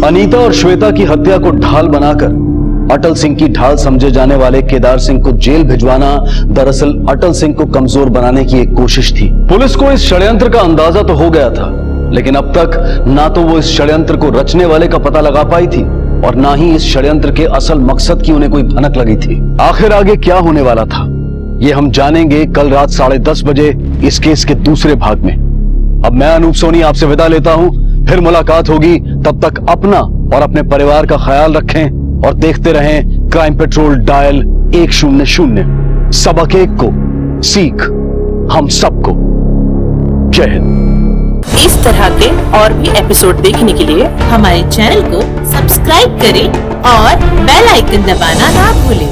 अनीता और श्वेता की हत्या को ढाल बनाकर अटल सिंह की ढाल समझे जाने वाले केदार सिंह को जेल भिजवाना दरअसल अटल सिंह को कमजोर बनाने की एक कोशिश थी। पुलिस को इस षड्यंत्र का अंदाजा तो हो गया था, लेकिन अब तक ना तो वो इस षड्यंत्र को रचने वाले का पता लगा पाई थी और ना ही इस षड्यंत्र के असल मकसद की उन्हें कोई भनक लगी थी। आखिर आगे क्या होने वाला था, ये हम जानेंगे कल रात 10:30 बजे इस केस के दूसरे भाग में। अब मैं अनूप सोनी आपसे विदा लेता हूं, फिर मुलाकात होगी। तब तक अपना और अपने परिवार का ख्याल रखें और देखते रहें क्राइम पेट्रोल डायल 100। सबक एक को सीख हम सबको। जय हिंद।
इस तरह के और भी एपिसोड देखने के लिए हमारे चैनल को सब्सक्राइब करें और बेल आइकन दबाना ना भूलें।